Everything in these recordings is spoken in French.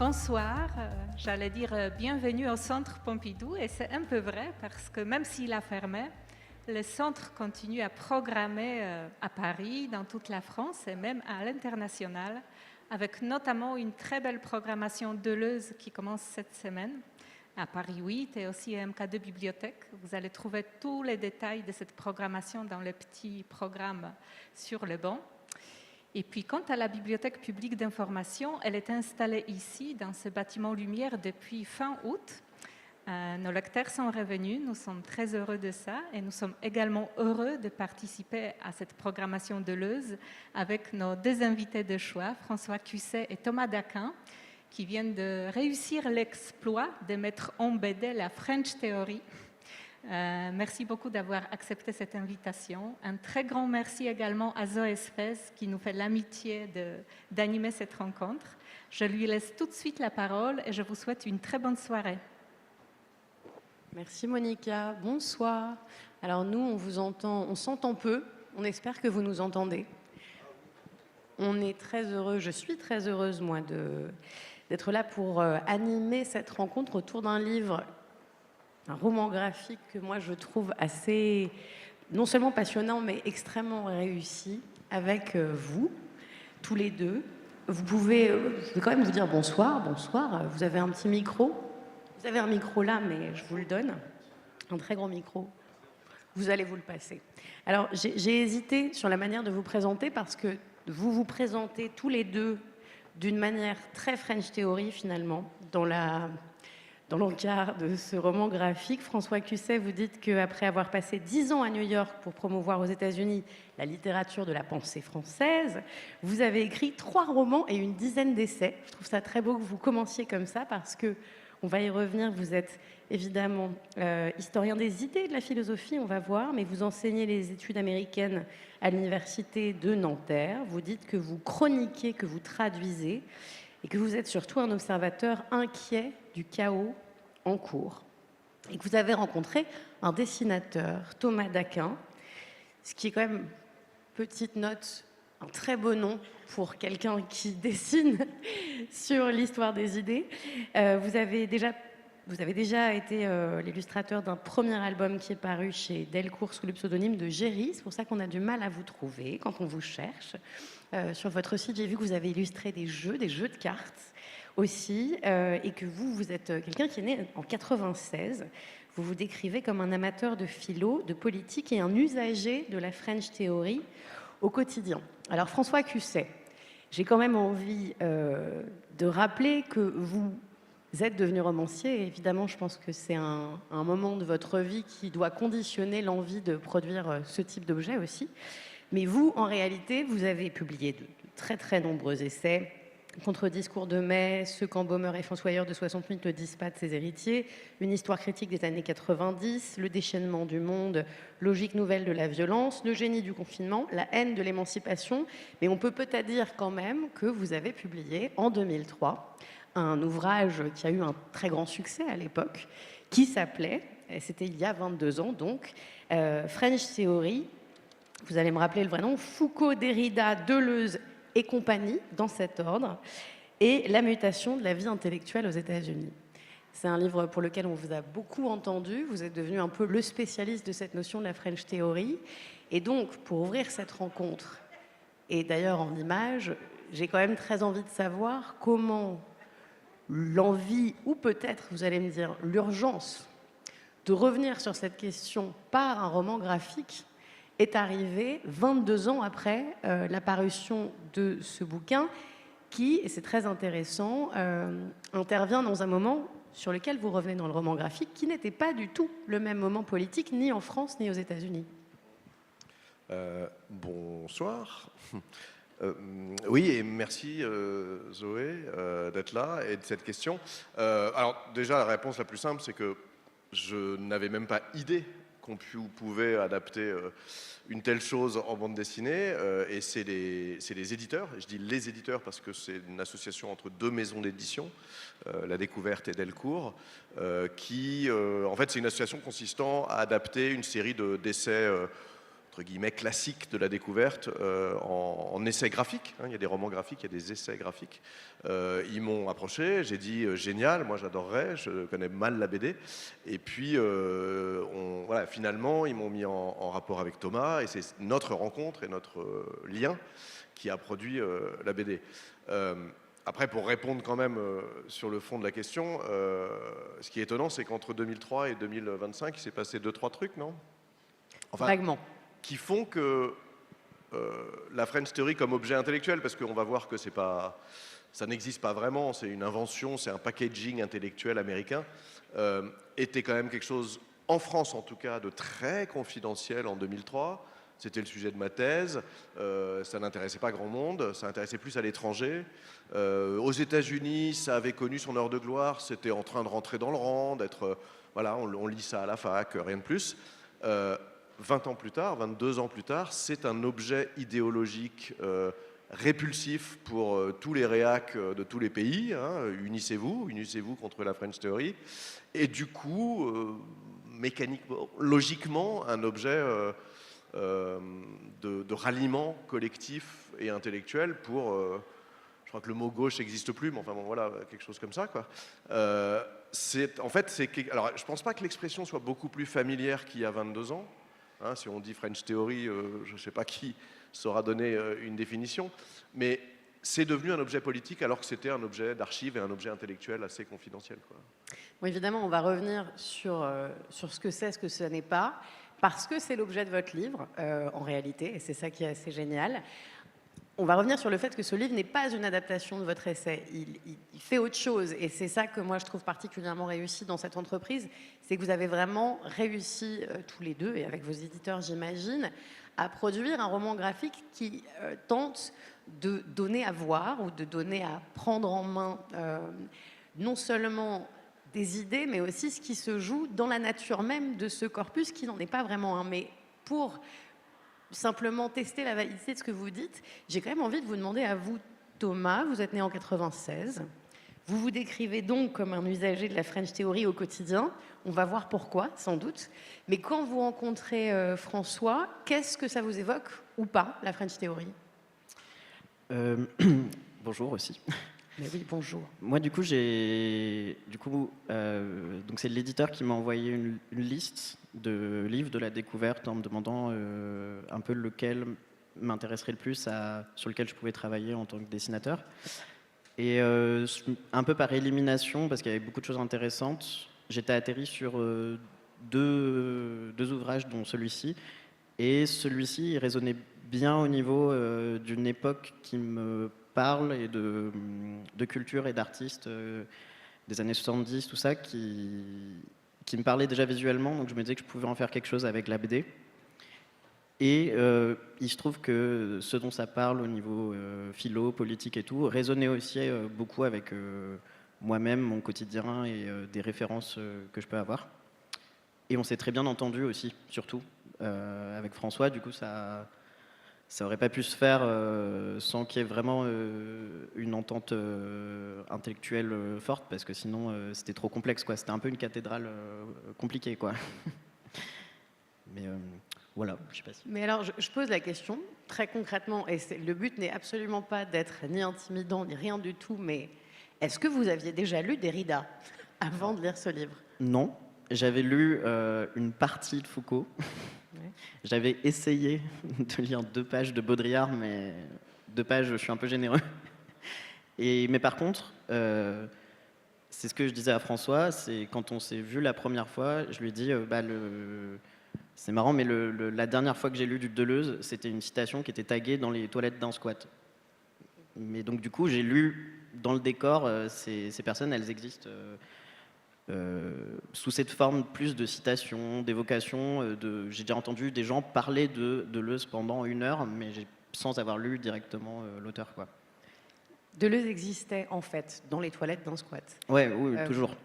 Bonsoir, j'allais dire bienvenue au Centre Pompidou et c'est un peu vrai parce que même s'il a fermé, le centre continue à programmer à Paris, dans toute la France et même à l'international, avec notamment une très belle programmation Deleuze qui commence cette semaine à Paris 8 et aussi à MK2 Bibliothèque. Vous allez trouver tous les détails de cette programmation dans le petit programme sur le banc. Et puis, quant à la bibliothèque publique d'information, elle est installée ici, dans ce bâtiment Lumière, depuis fin août. Nos lecteurs sont revenus, nous sommes très heureux de ça et nous sommes également heureux de participer à cette programmation Deleuze avec nos deux invités de choix, François Cusset et Thomas Daquin, qui viennent de réussir l'exploit de mettre en BD la French Theory. Merci beaucoup d'avoir accepté cette invitation. Un très grand merci également à Zoé Sfez qui nous fait l'amitié d'animer cette rencontre. Je lui laisse tout de suite la parole et je vous souhaite une très bonne soirée. Merci Monica, bonsoir. Alors nous, on vous entend, on s'entend peu, on espère que vous nous entendez. On est très heureux, je suis très heureuse moi d'être là pour animer cette rencontre autour d'un livre, un roman graphique que moi je trouve assez, non seulement passionnant, mais extrêmement réussi avec vous, tous les deux. Vous pouvez, je vais quand même vous dire bonsoir, bonsoir, vous avez un petit micro. Vous avez un micro là, mais je vous le donne, un très grand micro. Vous allez vous le passer. Alors, j'ai hésité sur la manière de vous présenter parce que vous vous présentez tous les deux d'une manière très French Theory, finalement, dans l'encart de ce roman graphique. François Cusset, vous dites qu'après avoir passé 10 ans à New York pour promouvoir aux États-Unis la littérature de la pensée française, vous avez écrit 3 romans et une dizaine d'essais. Je trouve ça très beau que vous commenciez comme ça parce que on va y revenir, vous êtes évidemment historien des idées de la philosophie, on va voir, mais vous enseignez les études américaines à l'université de Nanterre. Vous dites que vous chroniquez, que vous traduisez, et que vous êtes surtout un observateur inquiet du chaos en cours. Et que vous avez rencontré un dessinateur, Thomas Daquin, ce qui est quand même, petite note, un très beau nom pour quelqu'un qui dessine sur l'histoire des idées. Vous avez déjà été l'illustrateur d'un premier album qui est paru chez Delcourt sous le pseudonyme de Géry. C'est pour ça qu'on a du mal à vous trouver quand on vous cherche. Sur votre site, j'ai vu que vous avez illustré des jeux de cartes aussi, et que vous êtes quelqu'un qui est né en 96. Vous vous décrivez comme un amateur de philo, de politique et un usager de la French Theory au quotidien. Alors François Cusset, j'ai quand même envie de rappeler que vous êtes devenu romancier. Et évidemment, je pense que c'est un moment de votre vie qui doit conditionner l'envie de produire ce type d'objet aussi. Mais vous, en réalité, vous avez publié de très très nombreux essais. Contre-discours de mai, Ce qu'Embaumer et Fossoyeur de 68 ne disent pas de ses héritiers, Une histoire critique des années 90, Le déchaînement du monde, Logique nouvelle de la violence, Le génie du confinement, La haine de l'émancipation. Mais on peut peut-être dire quand même que vous avez publié en 2003 un ouvrage qui a eu un très grand succès à l'époque, qui s'appelait, et c'était il y a 22 ans donc, French Theory. Vous allez me rappeler le vrai nom, Foucault, Derrida, Deleuze et compagnie, dans cet ordre, et La mutation de la vie intellectuelle aux États-Unis. C'est un livre pour lequel on vous a beaucoup entendu. Vous êtes devenu un peu le spécialiste de cette notion de la French Theory. Et donc, pour ouvrir cette rencontre, et d'ailleurs en images, j'ai quand même très envie de savoir comment l'envie, ou peut-être, vous allez me dire, l'urgence de revenir sur cette question par un roman graphique est arrivé 22 ans après la parution de ce bouquin qui, et c'est très intéressant, intervient dans un moment sur lequel vous revenez dans le roman graphique qui n'était pas du tout le même moment politique ni en France ni aux États-Unis. Bonsoir. Oui, et merci Zoé d'être là et de cette question. Alors déjà, la réponse la plus simple, c'est que je n'avais même pas idée qu'on pouvait adapter une telle chose en bande dessinée, et c'est les éditeurs, et je dis les éditeurs parce que c'est une association entre 2 maisons d'édition, La Découverte et Delcourt, qui, en fait, c'est une association consistant à adapter une série d'essais entre guillemets, classique de la découverte en essais graphiques. Hein. Il y a des romans graphiques, il y a des essais graphiques. Ils m'ont approché, j'ai dit génial, moi j'adorerais, je connais mal la BD. Et puis, voilà, finalement, ils m'ont mis en rapport avec Thomas, et c'est notre rencontre et notre lien qui a produit la BD. Après, pour répondre quand même sur le fond de la question, ce qui est étonnant, c'est qu'entre 2003 et 2025, il s'est passé 2-3 trucs, non? Enfin, Vaguement. qui font que la French Theory comme objet intellectuel, parce qu'on va voir que c'est pas, ça n'existe pas vraiment, c'est une invention, c'est un packaging intellectuel américain, était quand même quelque chose, en France en tout cas, de très confidentiel en 2003. C'était le sujet de ma thèse, ça n'intéressait pas grand monde, ça intéressait plus à l'étranger. Aux États-Unis, ça avait connu son heure de gloire, c'était en train de rentrer dans le rang, d'être, voilà, on lit ça à la fac, rien de plus. 20 ans plus tard, 22 ans plus tard, c'est un objet idéologique répulsif pour tous les réacs de tous les pays. Hein, unissez-vous contre la French Theory. Et du coup, mécaniquement, logiquement, un objet de ralliement collectif et intellectuel pour, je crois que le mot gauche n'existe plus, mais enfin bon, voilà, quelque chose comme ça, quoi. En fait, alors, je ne pense pas que l'expression soit beaucoup plus familière qu'il y a 22 ans. Hein, si on dit French Theory, je ne sais pas qui saura donner une définition, mais c'est devenu un objet politique alors que c'était un objet d'archive et un objet intellectuel assez confidentiel, quoi. Bon, évidemment, on va revenir sur ce que c'est, ce que ce n'est pas, parce que c'est l'objet de votre livre, en réalité, et c'est ça qui est assez génial. On va revenir sur le fait que ce livre n'est pas une adaptation de votre essai. Il fait autre chose. Et c'est ça que moi, je trouve particulièrement réussi dans cette entreprise. C'est que vous avez vraiment réussi, tous les deux, et avec vos éditeurs, j'imagine, à produire un roman graphique qui tente de donner à voir ou de donner à prendre en main non seulement des idées, mais aussi ce qui se joue dans la nature même de ce corpus, qui n'en est pas vraiment un. Mais pour simplement tester la validité de ce que vous dites, j'ai quand même envie de vous demander à vous, Thomas, vous êtes né en 96, vous vous décrivez donc comme un usager de la French Theory au quotidien, on va voir pourquoi, sans doute, mais quand vous rencontrez François, qu'est-ce que ça vous évoque, ou pas, la French Theory? Bonjour aussi. Mais oui, bonjour. Moi, du coup, donc c'est l'éditeur qui m'a envoyé une liste de livres de la découverte en me demandant un peu lequel m'intéresserait le plus, sur lequel je pouvais travailler en tant que dessinateur. Et un peu par élimination, parce qu'il y avait beaucoup de choses intéressantes, j'étais atterri sur deux ouvrages, dont celui-ci. Et celui-ci, il résonnait bien au niveau d'une époque qui me parle et de culture et d'artistes des années 70, tout ça, qui me parlait déjà visuellement, donc je me disais que je pouvais en faire quelque chose avec la BD. Et il se trouve que ce dont ça parle au niveau philo, politique et tout, résonnait aussi beaucoup avec moi-même, mon quotidien et des références que je peux avoir. Et on s'est très bien entendu aussi, surtout, avec François. Du coup, ça aurait pas pu se faire sans qu'il y ait vraiment une entente intellectuelle forte, parce que sinon c'était trop complexe, quoi. C'était un peu une cathédrale compliquée, quoi. Mais voilà, je sais pas si... Mais alors, je pose la question, très concrètement, et le but n'est absolument pas d'être ni intimidant, ni rien du tout, mais est-ce que vous aviez déjà lu Derrida avant de lire ce livre? Non, j'avais lu une partie de Foucault. Ouais. J'avais essayé de lire 2 pages de Baudrillard, mais 2 pages, je suis un peu généreux. Mais par contre, c'est ce que je disais à François, c'est quand on s'est vu la première fois, je lui ai dit, c'est marrant, mais la dernière fois que j'ai lu du Deleuze, c'était une citation qui était taguée dans les toilettes d'un squat. Mais donc du coup, j'ai lu dans le décor, ces personnes, elles existent sous cette forme plus de citation, d'évocation. J'ai déjà entendu des gens parler de Deleuze pendant 1 heure, mais sans avoir lu directement l'auteur, quoi. Deleuze existait en fait dans les toilettes d'un squat. Ouais, oui, toujours.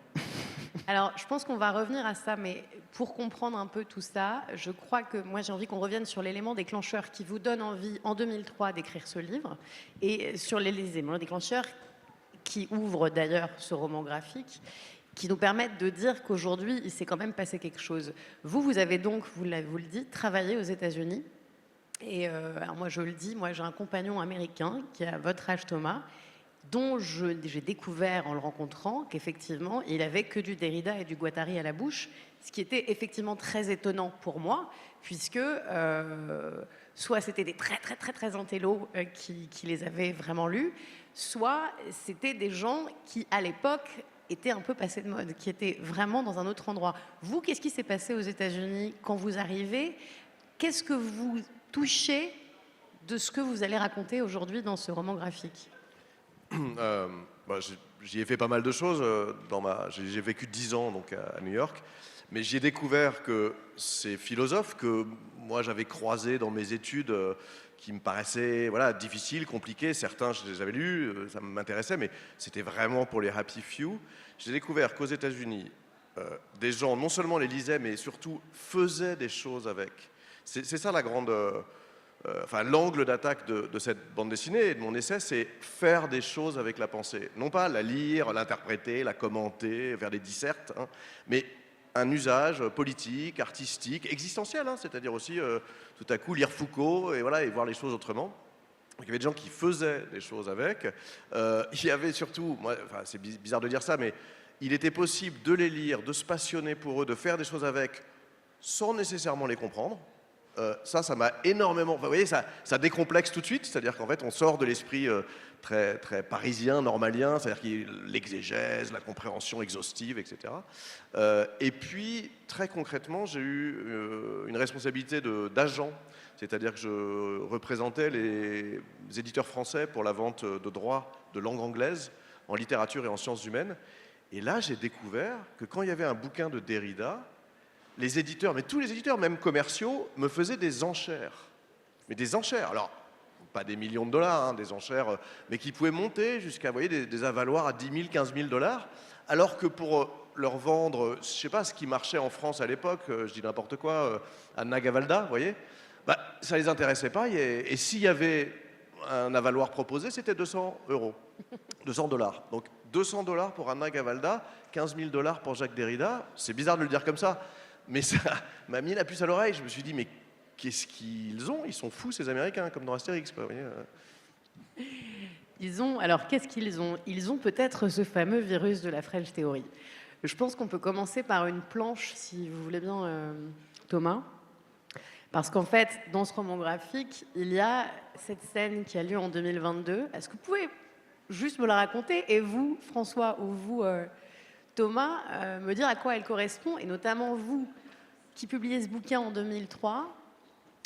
Alors, je pense qu'on va revenir à ça, mais pour comprendre un peu tout ça, je crois que moi j'ai envie qu'on revienne sur l'élément déclencheur qui vous donne envie en 2003 d'écrire ce livre, et sur les éléments déclencheurs qui ouvrent d'ailleurs ce roman graphique, qui nous permettent de dire qu'aujourd'hui, il s'est quand même passé quelque chose. Vous avez donc, vous le dites, travaillé aux États-Unis Et alors moi, je le dis, moi, j'ai un compagnon américain qui a votre âge, Thomas, dont j'ai découvert en le rencontrant qu'effectivement, il avait que du Derrida et du Guattari à la bouche, ce qui était effectivement très étonnant pour moi, puisque soit c'était des très très très très intellos qui les avaient vraiment lus, soit c'était des gens qui, à l'époque, étaient un peu passés de mode, qui étaient vraiment dans un autre endroit. Vous, qu'est-ce qui s'est passé aux États-Unis quand vous arrivez? Qu'est-ce que vous touchez de ce que vous allez raconter aujourd'hui dans ce roman graphique? Bah, j'y ai fait pas mal de choses. J'ai vécu 10 ans donc, à New York, mais j'y ai découvert que ces philosophes que moi j'avais croisés dans mes études, qui me paraissaient voilà, difficiles, compliqués, certains je les avais lus, ça m'intéressait, mais c'était vraiment pour les happy few. J'ai découvert qu'aux États-Unis, des gens non seulement les lisaient, mais surtout faisaient des choses avec. C'est ça la grande... Enfin, l'angle d'attaque de cette bande dessinée et de mon essai, c'est faire des choses avec la pensée. Non pas la lire, l'interpréter, la commenter, faire des dissertes, hein, mais un usage politique, artistique, existentiel, hein, c'est-à-dire aussi tout à coup lire Foucault et, voilà, et voir les choses autrement. Donc, il y avait des gens qui faisaient des choses avec. Il y avait surtout, enfin, c'est bizarre de dire ça, mais il était possible de les lire, de se passionner pour eux, de faire des choses avec, sans nécessairement les comprendre. Ça m'a énormément... Vous voyez, ça décomplexe tout de suite, c'est-à-dire qu'en fait, on sort de l'esprit très, très parisien, normalien, c'est-à-dire l'exégèse, la compréhension exhaustive, etc. Et puis, très concrètement, j'ai eu une responsabilité d'agent, c'est-à-dire que je représentais les éditeurs français pour la vente de droits de langue anglaise en littérature et en sciences humaines. Et là, j'ai découvert que quand il y avait un bouquin de Derrida, les éditeurs, mais tous les éditeurs, même commerciaux, me faisaient des enchères. Mais des enchères, alors, pas des millions de dollars, hein, des enchères, mais qui pouvaient monter jusqu'à, vous voyez, des avaloirs à 10 000, 15 000 dollars, alors que pour leur vendre, je sais pas, ce qui marchait en France à l'époque, je dis n'importe quoi, Anna Gavalda, vous voyez, bah, ça les intéressait pas, et s'il y avait un avaloir proposé, c'était 200 euros, 200 dollars. Donc 200 dollars pour Anna Gavalda, 15 000 dollars pour Jacques Derrida, c'est bizarre de le dire comme ça, mais ça m'a mis la puce à l'oreille. Je me suis dit, mais qu'est-ce qu'ils ont? Ils sont fous, ces Américains, comme dans Astérix, quoi, vous voyez. Alors, qu'est-ce qu'ils ont? Ils ont peut-être ce fameux virus de la French Theory. Je pense qu'on peut commencer par une planche, si vous voulez bien, Thomas. Parce qu'en fait, dans ce roman graphique, il y a cette scène qui a lieu en 2022. Est-ce que vous pouvez juste me la raconter? Et vous, François, ou vous... Thomas, me dire à quoi elle correspond, et notamment vous qui publiez ce bouquin en 2003,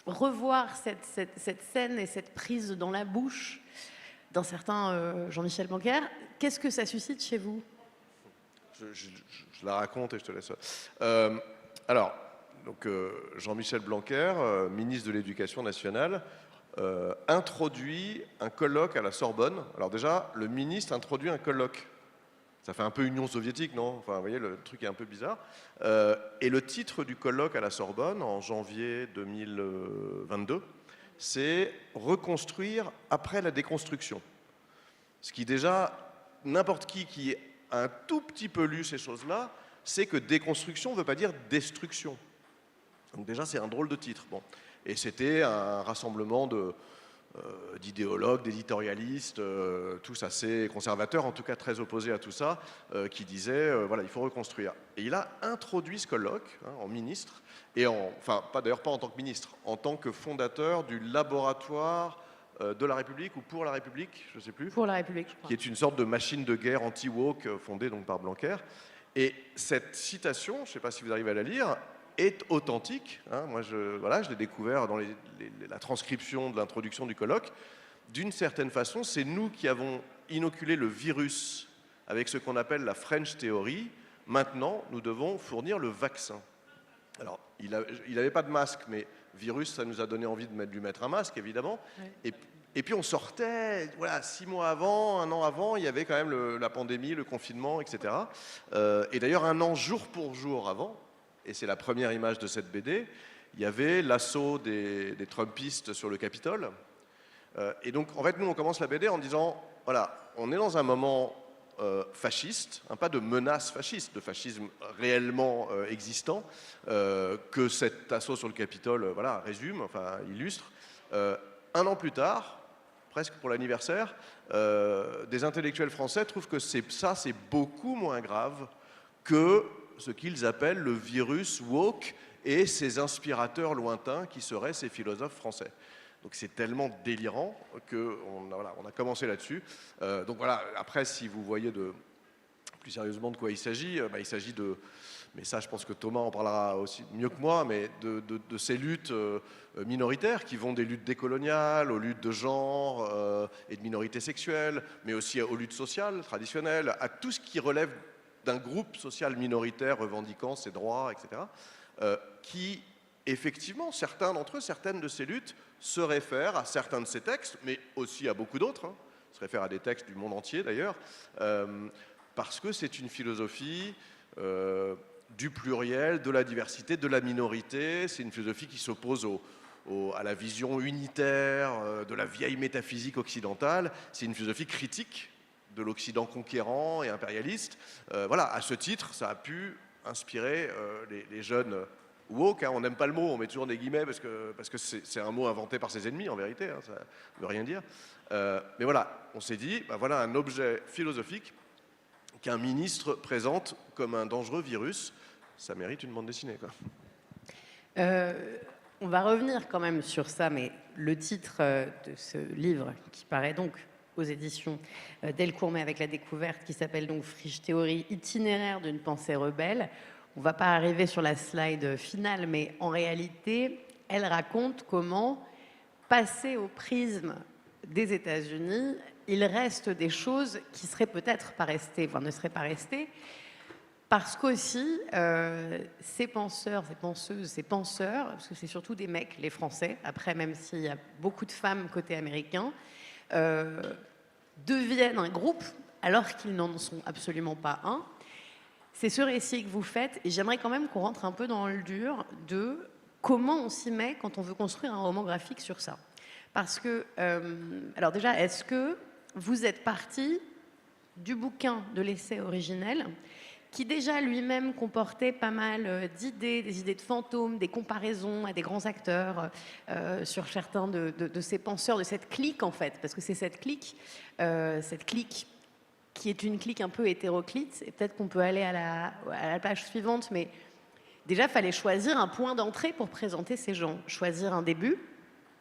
revoir cette scène et cette prise dans la bouche d'un certain Jean-Michel Blanquer, qu'est-ce que ça suscite chez vous? Je la raconte et je te laisse. Alors, donc, Jean-Michel Blanquer, ministre de l'Éducation nationale, introduit un colloque à la Sorbonne. Alors déjà, le ministre introduit un colloque. Ça fait un peu Union soviétique, non? Enfin, vous voyez, le truc est un peu bizarre. Et le titre du colloque à la Sorbonne, en janvier 2022, c'est « Reconstruire après la déconstruction ». Ce qui déjà, n'importe qui a un tout petit peu lu ces choses-là, sait que déconstruction ne veut pas dire destruction. Donc déjà, c'est un drôle de titre. Bon. Et c'était un rassemblement d'idéologues, d'éditorialistes, tous assez conservateurs, en tout cas très opposés à tout ça, qui disaient, voilà, il faut reconstruire. Et il a introduit ce colloque, hein, en ministre, et enfin, d'ailleurs pas en tant que ministre, en tant que fondateur du laboratoire de la République, ou pour la République, je ne sais plus. Pour la République, je crois. Qui est une sorte de machine de guerre anti-woke, fondée donc par Blanquer. Et cette citation, je ne sais pas si vous arrivez à la lire, est authentique. Hein. Moi, je l'ai découvert dans la transcription de l'introduction du colloque. D'une certaine façon, c'est nous qui avons inoculé le virus avec ce qu'on appelle la French Theory. Maintenant, nous devons fournir le vaccin. Alors, il n'avait pas de masque, mais virus, ça nous a donné envie de lui mettre un masque, évidemment. Ouais. Et puis on sortait, voilà, 6 mois avant, 1 an avant, il y avait quand même la pandémie, le confinement, etc. Et d'ailleurs, 1 an jour pour jour avant, et c'est la première image de cette BD, il y avait l'assaut des Trumpistes sur le Capitole. Et donc, en fait, nous, on commence la BD en disant, voilà, on est dans un moment fasciste, pas de menace fasciste, de fascisme réellement existant, que cet assaut sur le Capitole résume, illustre. Un an plus tard, presque pour l'anniversaire, des intellectuels français trouvent que c'est beaucoup moins grave que ce qu'ils appellent le virus woke et ses inspirateurs lointains qui seraient ces philosophes français. Donc c'est tellement délirant qu'on a commencé là-dessus. Donc voilà, après si vous voyez plus sérieusement de quoi il s'agit de... Mais ça, je pense que Thomas en parlera aussi mieux que moi, mais de ces luttes minoritaires qui vont des luttes décoloniales aux luttes de genre et de minorités sexuelles, mais aussi aux luttes sociales traditionnelles, à tout ce qui relève d'un groupe social minoritaire revendiquant ses droits, etc., qui, effectivement, certains d'entre eux, certaines de ces luttes se réfèrent à certains de ces textes, mais aussi à beaucoup d'autres, se réfèrent à des textes du monde entier d'ailleurs, parce que c'est une philosophie du pluriel, de la diversité, de la minorité. C'est une philosophie qui s'oppose à la vision unitaire de la vieille métaphysique occidentale. C'est une philosophie critique de l'Occident conquérant et impérialiste. À ce titre, ça a pu inspirer les jeunes woke. On n'aime pas le mot, on met toujours des guillemets parce que c'est un mot inventé par ses ennemis en vérité, ça ne veut rien dire. Mais voilà, on s'est dit, voilà un objet philosophique qu'un ministre présente comme un dangereux virus, ça mérite une bande dessinée, quoi. On va revenir quand même sur ça, mais le titre de ce livre, qui paraît donc aux éditions Delcourt, mais avec la découverte, qui s'appelle donc Friche Théorie, itinéraire d'une pensée rebelle. On ne va pas arriver sur la slide finale, mais en réalité, elle raconte comment, passé au prisme des États-Unis, il reste des choses qui seraient peut-être pas restées, ne seraient pas restées, parce qu'aussi, ces penseurs, ces penseuses, ces penseurs, parce que c'est surtout des mecs, les Français, après, même s'il y a beaucoup de femmes côté américain, deviennent un groupe, alors qu'ils n'en sont absolument pas un. C'est ce récit que vous faites, et j'aimerais quand même qu'on rentre un peu dans le dur de comment on s'y met quand on veut construire un roman graphique sur ça. Parce que, alors déjà, est-ce que vous êtes parti du bouquin de l'essai originel, qui déjà lui-même comportait pas mal d'idées, des idées de fantômes, des comparaisons à des grands acteurs sur certains de ces penseurs, de cette clique en fait, parce que c'est cette clique qui est une clique un peu hétéroclite, et peut-être qu'on peut aller à la page suivante, mais déjà, il fallait choisir un point d'entrée pour présenter ces gens, choisir un début.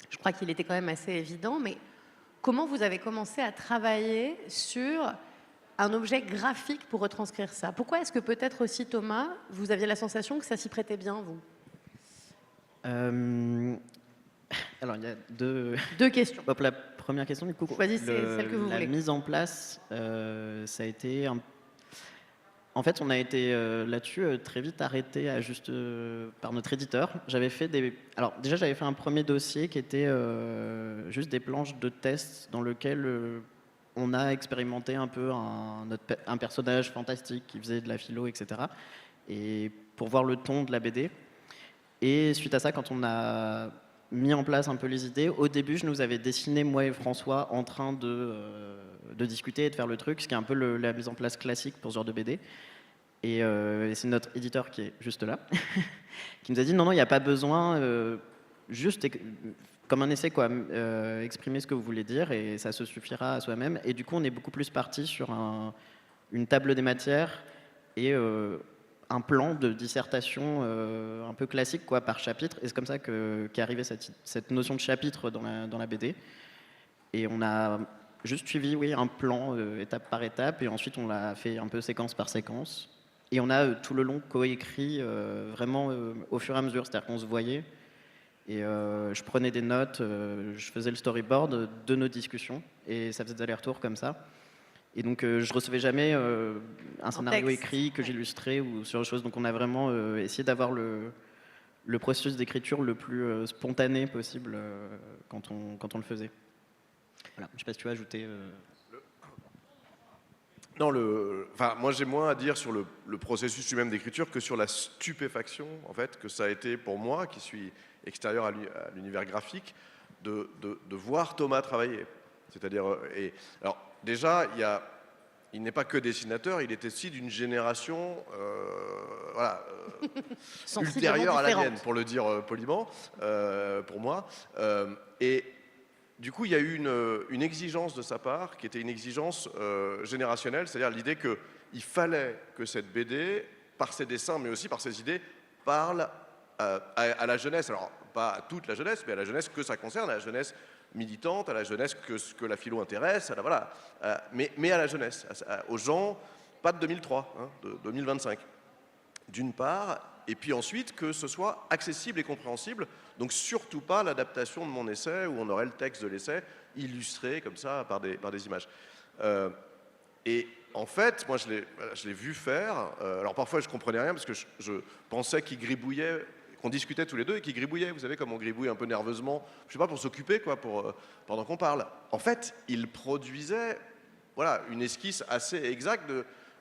Je crois qu'il était quand même assez évident, mais comment vous avez commencé à travailler sur un objet graphique pour retranscrire ça? Pourquoi est-ce que peut-être aussi, Thomas, vous aviez la sensation que ça s'y prêtait bien, vous? Alors, il y a deux questions. Hop, la première question, du coup, choisissez celle que vous voulez. La mise en place, ça a été... En fait, on a été là-dessus très vite arrêté par notre éditeur. Alors, déjà, j'avais fait un premier dossier qui était juste des planches de test dans lequel on a expérimenté un peu un personnage fantastique qui faisait de la philo, etc. Et pour voir le ton de la BD. Et suite à ça, quand on a mis en place un peu les idées, au début, je nous avais dessiné, moi et François, en train de discuter et de faire le truc, ce qui est un peu la mise en place classique pour ce genre de BD. Et c'est notre éditeur qui est juste là, qui nous a dit non, il n'y a pas besoin, juste comme un essai, quoi, exprimer ce que vous voulez dire et ça se suffira à soi-même. Et du coup, on est beaucoup plus parti sur une table des matières et un plan de dissertation un peu classique, quoi, par chapitre. Et c'est comme ça qu'est arrivée cette notion de chapitre dans la BD. Et on a juste suivi, oui, un plan étape par étape, et ensuite on l'a fait un peu séquence par séquence. Et on a tout le long coécrit vraiment au fur et à mesure, c'est-à-dire qu'on se voyait. Et je prenais des notes, je faisais le storyboard de nos discussions, et ça faisait des allers-retours comme ça. Et donc je recevais jamais un scénario écrit que j'illustrais ou sur autre chose. Donc on a vraiment essayé d'avoir le processus d'écriture le plus spontané possible quand on le faisait. Voilà. Je ne sais pas si tu veux ajouter... Non, moi j'ai moins à dire sur le processus lui-même d'écriture que sur la stupéfaction en fait, que ça a été pour moi, qui suis extérieur à l'univers graphique, de voir Thomas travailler. C'est-à-dire, alors déjà, il y a il n'est pas que dessinateur, il est aussi d'une génération voilà, ultérieure à la mienne, pour le dire poliment, pour moi. Et du coup, il y a eu une exigence de sa part qui était une exigence générationnelle, c'est-à-dire l'idée qu'il fallait que cette BD, par ses dessins, mais aussi par ses idées, parle à la jeunesse. Alors, pas à toute la jeunesse, mais à la jeunesse que ça concerne, à la jeunesse militante, à la jeunesse que la philo intéresse, voilà, mais à la jeunesse, aux gens, pas de 2003, hein, de 2025, d'une part, et puis ensuite que ce soit accessible et compréhensible, donc surtout pas l'adaptation de mon essai où on aurait le texte de l'essai illustré comme ça par des images. Et en fait, moi je l'ai vu faire, alors parfois je comprenais rien parce que je pensais qu'il gribouillait, qu'on discutait tous les deux et qui gribouillait, vous savez, comme on gribouille un peu nerveusement, je sais pas, pour s'occuper, quoi, pendant qu'on parle. En fait, il produisait, voilà, une esquisse assez exacte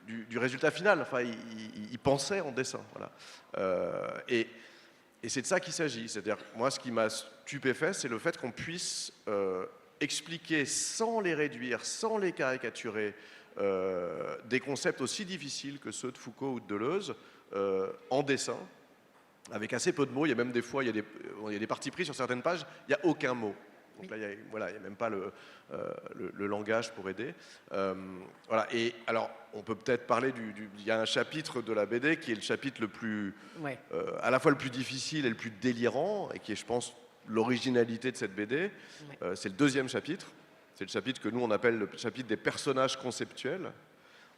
du résultat final. Enfin, il pensait en dessin, voilà. Et c'est de ça qu'il s'agit. C'est-à-dire, moi, ce qui m'a stupéfait, c'est le fait qu'on puisse expliquer, sans les réduire, sans les caricaturer, des concepts aussi difficiles que ceux de Foucault ou de Deleuze, en dessin, avec assez peu de mots. Il y a même des fois, il y a des partis pris sur certaines pages, il n'y a aucun mot. Donc là, il n'y a même pas le langage pour aider. Voilà. Et alors, on peut peut-être parler il y a un chapitre de la BD qui est le chapitre le plus, à la fois le plus difficile et le plus délirant, et qui est, je pense, l'originalité de cette BD. C'est le deuxième chapitre. C'est le chapitre que nous, on appelle le chapitre des personnages conceptuels.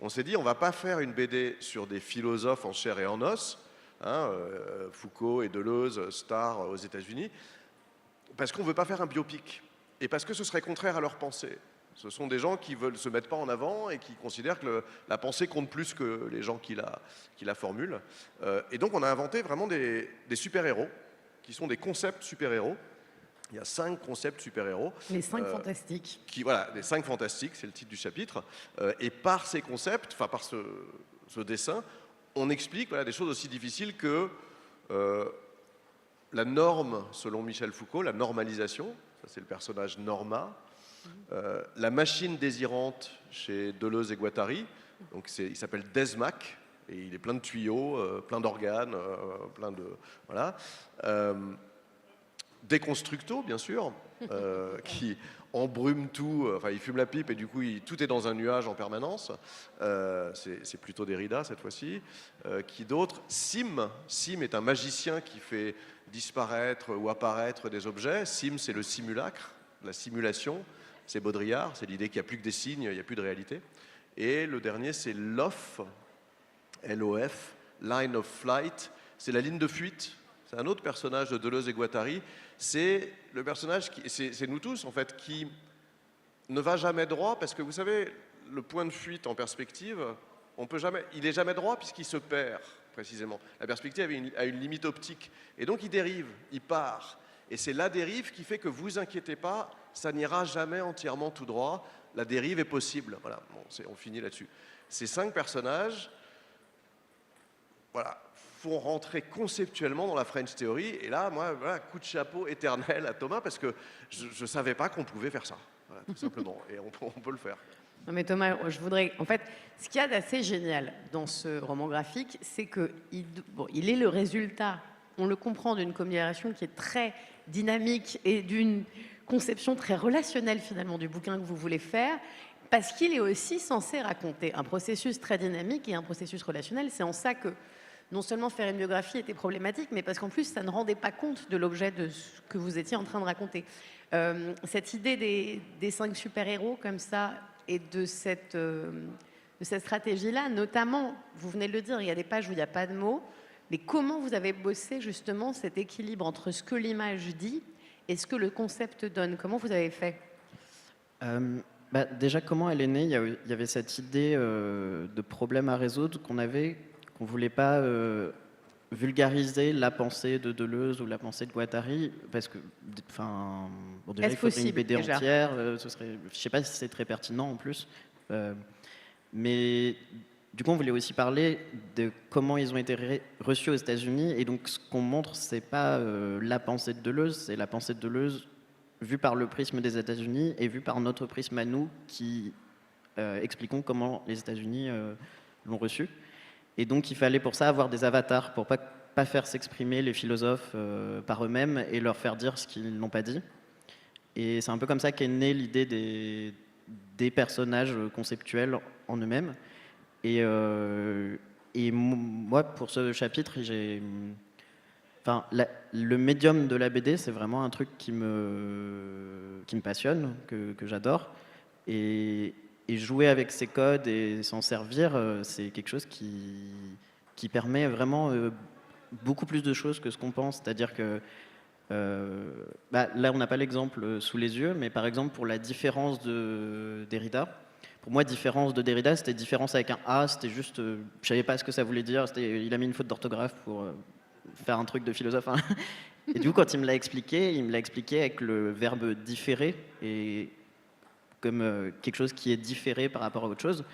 On s'est dit, on ne va pas faire une BD sur des philosophes en chair et en os, hein, Foucault et Deleuze, stars aux États-Unis, parce qu'on ne veut pas faire un biopic et parce que ce serait contraire à leur pensée. Ce sont des gens qui ne veulent se mettre pas en avant et qui considèrent que la pensée compte plus que les gens qui la formulent. Et donc on a inventé vraiment des super-héros qui sont des concepts super-héros. Il y a 5 concepts super-héros. Les 5 fantastiques. Voilà, les 5 fantastiques, c'est le titre du chapitre. Et par ces concepts, enfin par ce dessin, on explique, voilà, des choses aussi difficiles que la norme, selon Michel Foucault, la normalisation, ça c'est le personnage Norma, la machine désirante chez Deleuze et Guattari, donc il s'appelle Desmac, et il est plein de tuyaux, plein d'organes, plein de... Voilà. Déconstructo, bien sûr, qui embrume tout, enfin il fume la pipe et du coup tout est dans un nuage en permanence. C'est plutôt Derrida cette fois-ci. Qui d'autre? Sim est un magicien qui fait disparaître ou apparaître des objets. Sim, c'est le simulacre, la simulation. C'est Baudrillard, c'est l'idée qu'il n'y a plus que des signes, il n'y a plus de réalité. Et le dernier, c'est LOF, L-O-F, Line of Flight, c'est la ligne de fuite. C'est un autre personnage de Deleuze et Guattari. C'est le personnage, c'est nous tous en fait, qui ne va jamais droit parce que vous savez, le point de fuite en perspective, il n'est jamais droit puisqu'il se perd précisément. La perspective a une limite optique et donc il dérive, il part. Et c'est la dérive qui fait que vous inquiétez pas, ça n'ira jamais entièrement tout droit. La dérive est possible. Voilà, bon, on finit là-dessus. Ces 5 personnages, voilà, font rentrer conceptuellement dans la French Theory. Et là, moi, voilà, coup de chapeau éternel à Thomas, parce que je ne savais pas qu'on pouvait faire ça, voilà, tout simplement. Et on peut le faire. Non mais Thomas, je voudrais... En fait, ce qu'il y a d'assez génial dans ce roman graphique, c'est qu'il est le résultat, on le comprend, d'une communication qui est très dynamique et d'une conception très relationnelle, finalement, du bouquin que vous voulez faire, parce qu'il est aussi censé raconter un processus très dynamique et un processus relationnel. C'est en ça que non seulement faire une biographie était problématique, mais parce qu'en plus, ça ne rendait pas compte de l'objet de ce que vous étiez en train de raconter. Cette idée des 5 super-héros comme ça, et de cette stratégie-là, notamment, vous venez de le dire, il y a des pages où il n'y a pas de mots, mais comment vous avez bossé justement cet équilibre entre ce que l'image dit et ce que le concept donne? Comment vous avez fait? Déjà, comment elle est née? Il y avait cette idée de problème à résoudre qu'on ne voulait pas vulgariser la pensée de Deleuze ou la pensée de Guattari, parce que, enfin, déjà, il faudrait une BD déjà entière, je ne sais pas si c'est très pertinent en plus, mais du coup, on voulait aussi parler de comment ils ont été reçus aux États-Unis, et donc ce qu'on montre, c'est pas la pensée de Deleuze, c'est la pensée de Deleuze vue par le prisme des États-Unis et vue par notre prisme à nous, qui expliquons comment les États-Unis l'ont reçu. Et donc, il fallait pour ça avoir des avatars pour pas faire s'exprimer les philosophes par eux-mêmes et leur faire dire ce qu'ils n'ont pas dit. Et c'est un peu comme ça qu'est née l'idée des personnages conceptuels en eux-mêmes. Et moi, pour ce chapitre, le médium de la BD, c'est vraiment un truc qui me passionne, que j'adore. Et jouer avec ces codes et s'en servir, c'est quelque chose qui permet vraiment beaucoup plus de choses que ce qu'on pense. C'est-à-dire que là, on n'a pas l'exemple sous les yeux, mais par exemple, pour la différence de Derrida, pour moi, différence de Derrida, c'était différence avec un A, c'était juste, je savais pas ce que ça voulait dire, il a mis une faute d'orthographe pour faire un truc de philosophe. Hein. Et du coup, quand il me l'a expliqué avec le verbe différer, et comme quelque chose qui est différé par rapport à autre chose.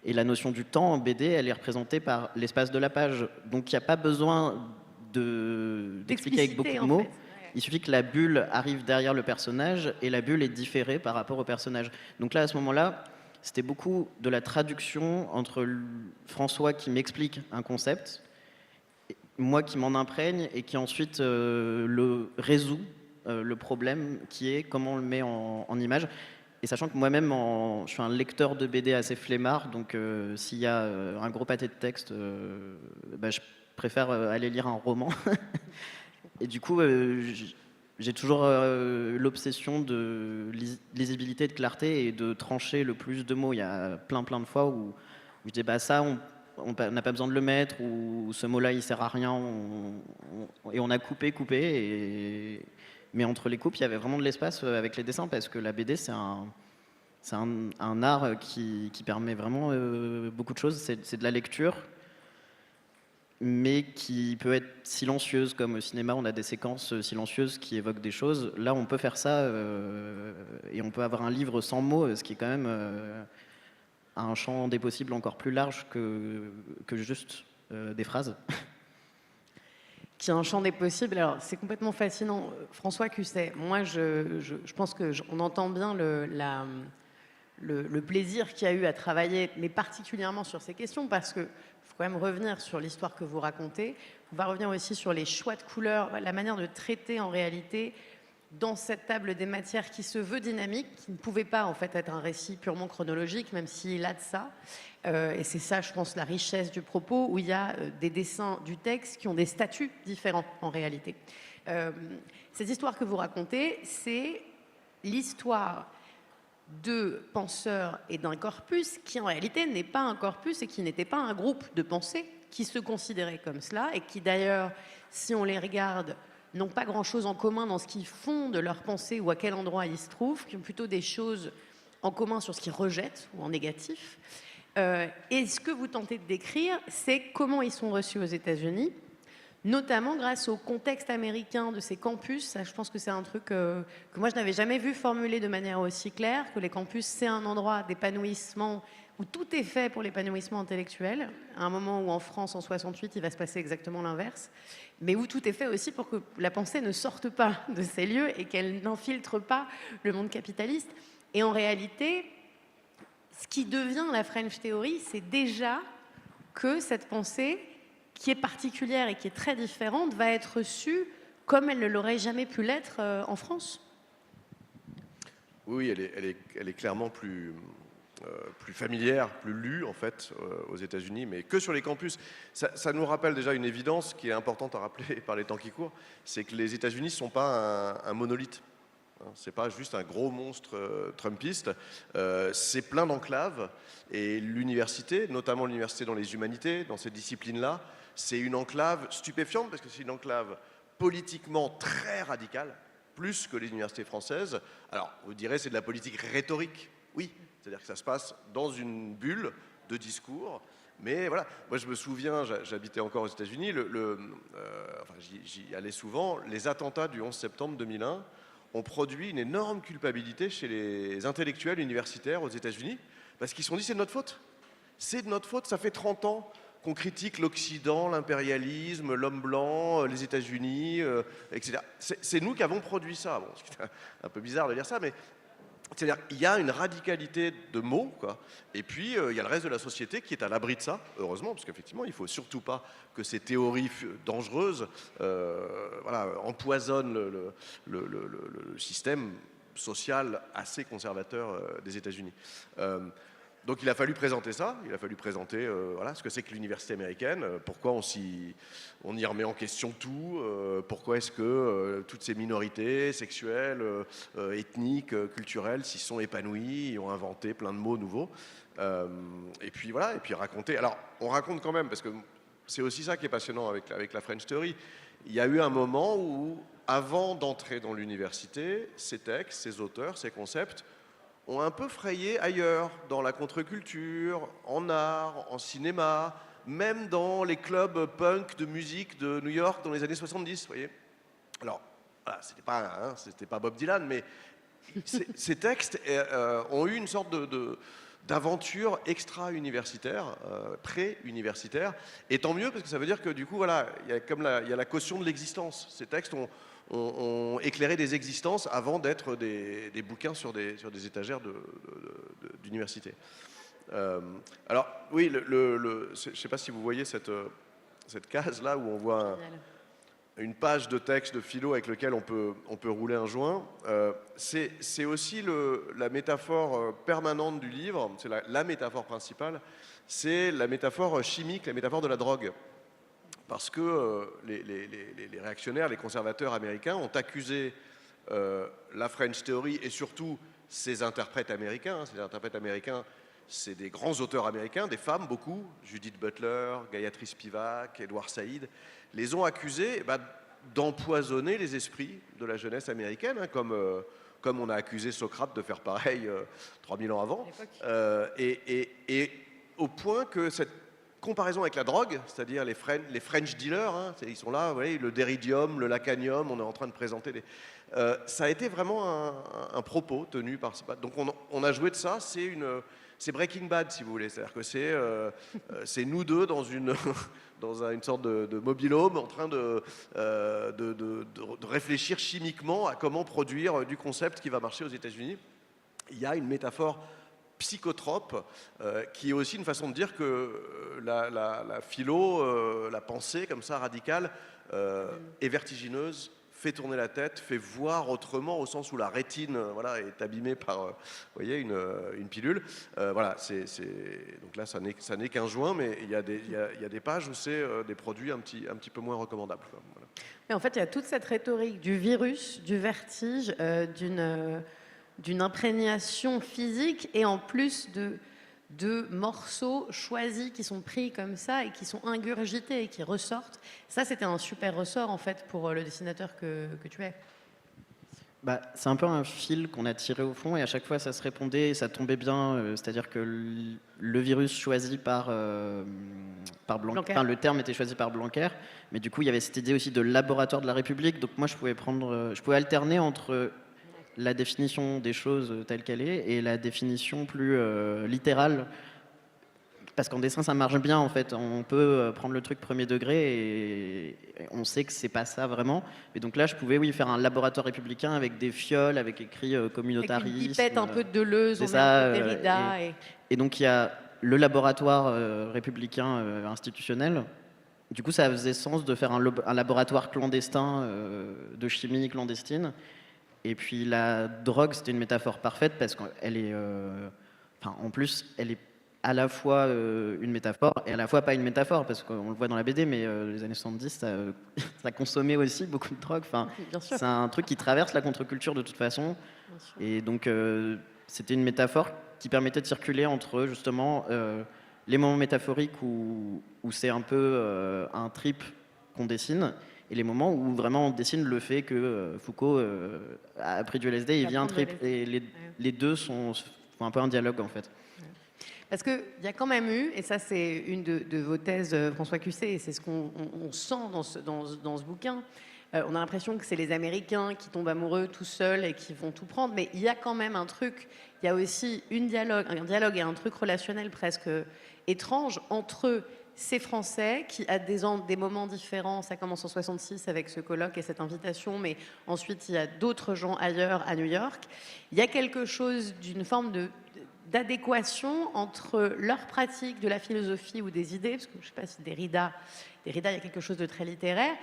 Et la notion du temps en BD, elle est représentée par l'espace de la page. Donc il n'y a pas besoin d'expliquer avec beaucoup de mots. Fait. Il suffit que la bulle arrive derrière le personnage et la bulle est différée par rapport au personnage. Donc là, à ce moment-là, c'était beaucoup de la traduction entre François qui m'explique un concept, moi qui m'en imprègne et qui ensuite le résout, le problème qui est comment on le met en image. Et sachant que moi-même, je suis un lecteur de BD assez flemmard, donc s'il y a un gros pâté de texte, je préfère aller lire un roman. Et du coup, j'ai toujours l'obsession de lisibilité, de clarté et de trancher le plus de mots. Il y a plein de fois où je dis ça, on n'a pas besoin de le mettre, ou ce mot-là, il sert à rien, et on a coupé. Mais entre les coupes, il y avait vraiment de l'espace avec les dessins, parce que la BD, c'est un art qui permet vraiment beaucoup de choses. C'est de la lecture, mais qui peut être silencieuse, comme au cinéma, on a des séquences silencieuses qui évoquent des choses. Là, on peut faire ça, et on peut avoir un livre sans mots, ce qui est quand même un champ des possibles encore plus large que juste des phrases. Qui est un champ des possibles. Alors, c'est complètement fascinant. François Cusset, moi, je pense qu'on entend bien le plaisir qu'il y a eu à travailler, mais particulièrement sur ces questions, parce qu'il faut quand même revenir sur l'histoire que vous racontez. On va revenir aussi sur les choix de couleurs, la manière de traiter en réalité dans cette table des matières qui se veut dynamique, qui ne pouvait pas en fait être un récit purement chronologique, même s'il a de ça. Et c'est ça, je pense, la richesse du propos, où il y a des dessins du texte qui ont des statuts différents en réalité. Cette histoire que vous racontez, c'est l'histoire de penseurs et d'un corpus qui en réalité n'est pas un corpus et qui n'était pas un groupe de pensée qui se considérait comme cela et qui d'ailleurs, si on les regarde, n'ont pas grand-chose en commun dans ce qu'ils font de leur pensée ou à quel endroit ils se trouvent, qui ont plutôt des choses en commun sur ce qu'ils rejettent ou en négatif. Et ce que vous tentez de décrire, c'est comment ils sont reçus aux États-Unis, notamment grâce au contexte américain de ces campus. Ça, je pense que c'est un truc que moi, je n'avais jamais vu formulé de manière aussi claire, que les campus, c'est un endroit d'épanouissement où tout est fait pour l'épanouissement intellectuel, à un moment où en France, en 68, il va se passer exactement l'inverse, mais où tout est fait aussi pour que la pensée ne sorte pas de ces lieux et qu'elle n'infiltre pas le monde capitaliste. Et en réalité, ce qui devient la French Theory, c'est déjà que cette pensée, qui est particulière et qui est très différente, va être reçue comme elle ne l'aurait jamais pu l'être en France. Oui, elle est clairement plus familière, plus lue en fait aux États-Unis, mais que sur les campus. Ça nous rappelle déjà une évidence qui est importante à rappeler par les temps qui courent, c'est que les États-Unis ne sont pas un monolithe. C'est pas juste un gros monstre trumpiste, c'est plein d'enclaves, et l'université, notamment l'université dans les humanités, dans ces disciplines-là, c'est une enclave stupéfiante parce que c'est une enclave politiquement très radicale, plus que les universités françaises. Alors, vous direz c'est de la politique rhétorique, oui, c'est-à-dire que ça se passe dans une bulle de discours. Mais voilà, moi je me souviens, j'habitais encore aux États-Unis, j'y allais souvent, les attentats du 11 septembre 2001 ont produit une énorme culpabilité chez les intellectuels universitaires aux États-Unis, parce qu'ils se sont dit c'est de notre faute. C'est de notre faute, ça fait 30 ans qu'on critique l'Occident, l'impérialisme, l'homme blanc, les États-Unis, etc. C'est nous qui avons produit ça. Bon, c'est un peu bizarre de dire ça, mais C'est-à-dire qu'il y a une radicalité de mots, quoi. Et puis il y a le reste de la société qui est à l'abri de ça, heureusement, parce qu'effectivement, il ne faut surtout pas que ces théories dangereuses voilà, empoisonnent le système social assez conservateur des États-Unis. Donc il a fallu présenter ça, il a fallu présenter voilà, ce que c'est que l'université américaine, pourquoi on y remet en question tout, pourquoi est-ce que toutes ces minorités sexuelles, ethniques, culturelles s'y sont épanouies, et ont inventé plein de mots nouveaux. Et puis voilà, et puis raconter. Alors on raconte quand même, parce que c'est aussi ça qui est passionnant avec la French Theory. Il y a eu un moment où, avant d'entrer dans l'université, ces textes, ces auteurs, ces concepts, ont un peu frayé ailleurs, dans la contre-culture, en art, en cinéma, même dans les clubs punk de musique de New York dans les années 70, vous voyez. Alors, voilà, c'était pas Bob Dylan, mais ces textes ont eu une sorte d'aventure extra-universitaire, pré-universitaire, et tant mieux parce que ça veut dire que du coup, voilà, il y a la caution de l'existence. Ces textes ont éclairé des existences avant d'être des bouquins sur des étagères d'université. Alors, oui, je ne sais pas si vous voyez cette case-là où on voit une page de texte de philo avec lequel on peut rouler un joint. C'est aussi la métaphore permanente du livre, c'est la métaphore principale, c'est la métaphore chimique, la métaphore de la drogue. Parce que les réactionnaires, les conservateurs américains ont accusé la French Theory et surtout ses interprètes américains. Ces interprètes américains, c'est des grands auteurs américains, des femmes beaucoup, Judith Butler, Gayatri Spivak, Edward Said, les ont accusés d'empoisonner les esprits de la jeunesse américaine, hein, comme on a accusé Socrate de faire pareil 3000 ans avant. Et au point que cette comparaison avec la drogue, c'est-à-dire les French dealers, hein, ils sont là, vous voyez, le déridium, le lacanium, on est en train de présenter ça a été vraiment un propos tenu par... Donc on a joué de ça, c'est Breaking Bad, si vous voulez, c'est-à-dire que c'est nous deux dans une sorte de mobil-home en train de réfléchir chimiquement à comment produire du concept qui va marcher aux États-Unis. Il y a une métaphore psychotrope, qui est aussi une façon de dire que la philo, la pensée comme ça radicale, est vertigineuse, fait tourner la tête, fait voir autrement, au sens où la rétine voilà, est abîmée par vous voyez, une pilule. Voilà, donc là, ça n'est qu'un joint, mais il y a des pages où c'est des produits un petit peu moins recommandables, quoi. Voilà. Mais en fait, il y a toute cette rhétorique du virus, du vertige, d'une imprégnation physique et en plus de morceaux choisis qui sont pris comme ça et qui sont ingurgités et qui ressortent. Ça, c'était un super ressort en fait pour le dessinateur que tu es. Bah, c'est un peu un fil qu'on a tiré au fond et à chaque fois ça se répondait et ça tombait bien. C'est-à-dire que le virus choisi par Blanquer, enfin, le terme était choisi par Blanquer, mais du coup il y avait cette idée aussi de laboratoire de la République. Donc moi je pouvais alterner entre la définition des choses telle qu'elle est et la définition plus littérale. Parce qu'en dessin, ça marche bien, en fait. On peut prendre le truc premier degré et on sait que c'est pas ça vraiment. Et donc là, je pouvais, oui, faire un laboratoire républicain avec des fioles, avec écrit communautarisme. Avec une pipette un peu de Deleuze, on met ça, un peu Derrida. Et donc, il y a le laboratoire républicain institutionnel. Du coup, ça faisait sens de faire un laboratoire clandestin de chimie clandestine. Et puis, la drogue, c'était une métaphore parfaite parce qu'elle est... en plus, elle est à la fois une métaphore et à la fois pas une métaphore, parce qu'on le voit dans la BD, mais les années 70, ça consommait aussi beaucoup de drogue. Enfin, c'est un truc qui traverse la contre-culture de toute façon. Et donc, c'était une métaphore qui permettait de circuler entre, justement, les moments métaphoriques où c'est un peu un trip qu'on dessine, et les moments où vraiment on dessine le fait que Foucault a pris du LSD et il vient un trip. Et les deux font un peu un dialogue, en fait. Parce qu'il y a quand même eu, et ça c'est une de vos thèses, François Cusset, et c'est ce qu'on sent dans ce bouquin, on a l'impression que c'est les Américains qui tombent amoureux tout seuls et qui vont tout prendre, mais il y a quand même un truc, il y a aussi un dialogue et un truc relationnel presque étrange entre ces Français qui, à des moments différents, ça commence en 66 avec ce colloque et cette invitation, mais ensuite il y a d'autres gens ailleurs à New York, il y a quelque chose d'une forme d'adéquation entre leur pratique de la philosophie ou des idées, parce que je ne sais pas si Derrida, il y a quelque chose de très littéraire,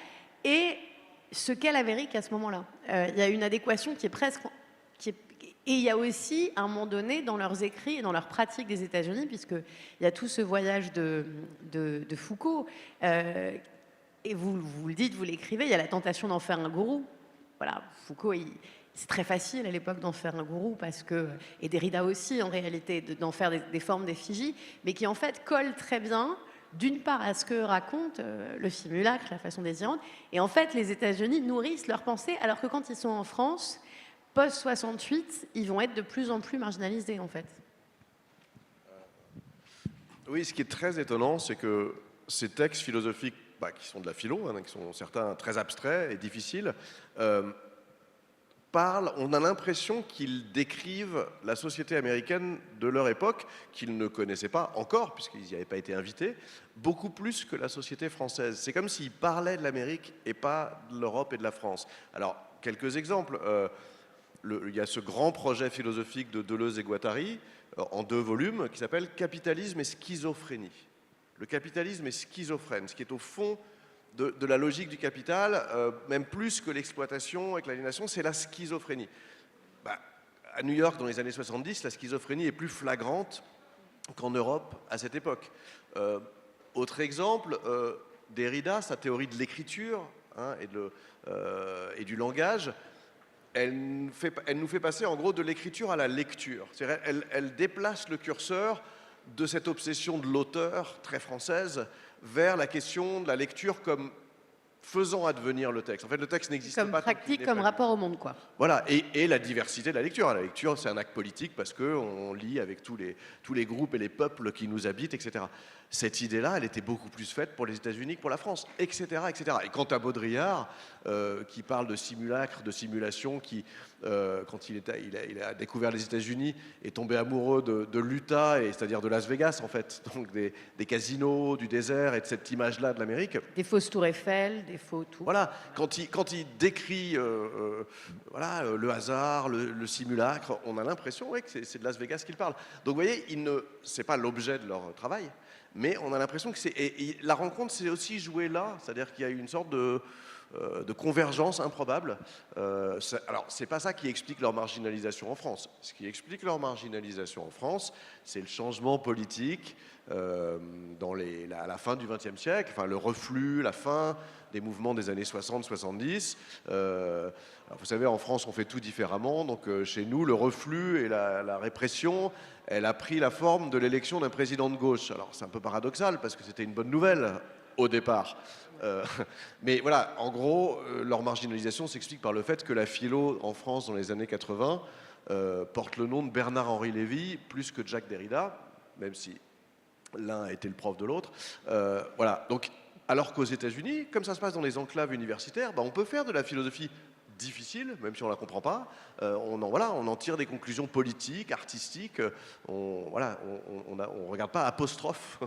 et ce qu'est l'Amérique à ce moment-là. Il y a une adéquation qui est presque... Et il y a aussi, à un moment donné, dans leurs écrits et dans leur pratique des États-Unis, puisqu'il y a tout ce voyage de Foucault, et vous le dites, vous l'écrivez, il y a la tentation d'en faire un gourou. Voilà, Foucault, c'est très facile à l'époque d'en faire un gourou, et Derrida aussi, en réalité, d'en faire des formes d'effigie, mais qui en fait collent très bien, d'une part à ce que raconte le simulacre, la façon désirante, et en fait, les États-Unis nourrissent leur pensée, alors que quand ils sont en France, post-68, ils vont être de plus en plus marginalisés, en fait. Oui, ce qui est très étonnant, c'est que ces textes philosophiques, qui sont de la philo, qui sont certains très abstraits et difficiles, on a l'impression qu'ils décrivent la société américaine de leur époque, qu'ils ne connaissaient pas encore, puisqu'ils n'y avaient pas été invités, beaucoup plus que la société française. C'est comme s'ils parlaient de l'Amérique et pas de l'Europe et de la France. Alors, quelques exemples. Il y a ce grand projet philosophique de Deleuze et Guattari, en 2 volumes, qui s'appelle « Capitalisme et schizophrénie ». Le capitalisme est schizophrène, ce qui est au fond de la logique du capital, même plus que l'exploitation et que l'aliénation, c'est la schizophrénie. À New York, dans les années 70, la schizophrénie est plus flagrante qu'en Europe à cette époque. Autre exemple, Derrida, sa théorie de l'écriture et du langage, elle nous fait passer en gros de l'écriture à la lecture. C'est-à-dire, elle déplace le curseur de cette obsession de l'auteur très française vers la question de la lecture comme faisant advenir le texte. En fait, le texte n'existe pas. Comme pratique, comme rapport au monde, quoi. Voilà, et la diversité de la lecture. La lecture, c'est un acte politique parce qu'on lit avec tous les groupes et les peuples qui nous habitent, etc. Cette idée-là, elle était beaucoup plus faite pour les États-Unis que pour la France, etc., etc. Et quant à Baudrillard, qui parle de simulacre, de simulation, qui, quand il a découvert les États-Unis, est tombé amoureux de l'Utah, c'est-à-dire de Las Vegas, en fait, donc des casinos, du désert et de cette image-là de l'Amérique. Des fausses tours Eiffel, des faux tours. Voilà, quand il décrit le hasard, le simulacre, on a l'impression que c'est de Las Vegas qu'il parle. Donc vous voyez, ce n'est pas l'objet de leur travail, mais on a l'impression que c'est... Et la rencontre s'est aussi jouée là, c'est-à-dire qu'il y a eu une sorte de convergence improbable. Alors, c'est pas ça qui explique leur marginalisation en France. Ce qui explique leur marginalisation en France, c'est le changement politique à la fin du XXe siècle, enfin, le reflux, la fin des mouvements des années 60-70. Vous savez, en France, on fait tout différemment. Donc, chez nous, le reflux et la répression, elle a pris la forme de l'élection d'un président de gauche. Alors, c'est un peu paradoxal, parce que c'était une bonne nouvelle au départ. Mais voilà, en gros, leur marginalisation s'explique par le fait que la philo en France dans les années 80 porte le nom de Bernard-Henri Lévy plus que de Jacques Derrida, même si l'un a été le prof de l'autre. Voilà. Donc, alors qu'aux États-Unis, comme ça se passe dans les enclaves universitaires, on peut faire de la philosophie difficile, même si on ne la comprend pas. On en tire des conclusions politiques, artistiques. On ne regarde pas apostrophe,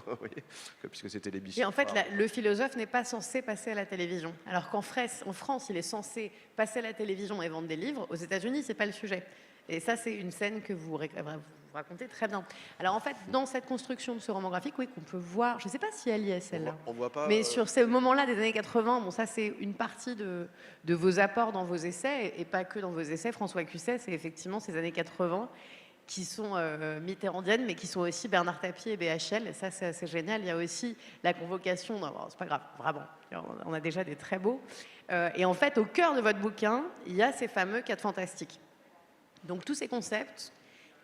puisque c'était l'émission. Et en fait, le philosophe n'est pas censé passer à la télévision. Alors qu'en France, il est censé passer à la télévision et vendre des livres. Aux États-Unis, ce n'est pas le sujet. Et ça, c'est une scène que vous racontez très bien. Alors en fait, dans cette construction de ce roman graphique, oui, qu'on peut voir, je ne sais pas si elle y est celle-là, on voit pas, mais sur ces moments-là des années 80, bon, ça c'est une partie de vos apports dans vos essais, et pas que dans vos essais. François Cusset, c'est effectivement ces années 80 qui sont mitterrandiennes, mais qui sont aussi Bernard Tapie et BHL. Et ça, c'est assez génial. Il y a aussi la convocation, c'est pas grave, vraiment, on a déjà des très beaux. Et en fait, au cœur de votre bouquin, il y a ces fameux 4 fantastiques. Donc tous ces concepts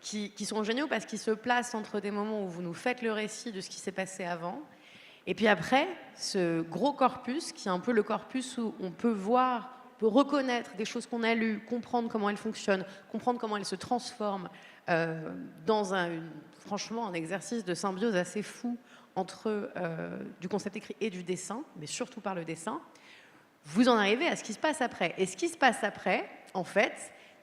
qui sont géniaux parce qu'ils se placent entre des moments où vous nous faites le récit de ce qui s'est passé avant, et puis après, ce gros corpus, qui est un peu le corpus où on peut voir, on peut reconnaître des choses qu'on a lues, comprendre comment elles fonctionnent, comprendre comment elles se transforment, dans franchement un exercice de symbiose assez fou entre du concept écrit et du dessin, mais surtout par le dessin. Vous en arrivez à ce qui se passe après. Et ce qui se passe après, en fait,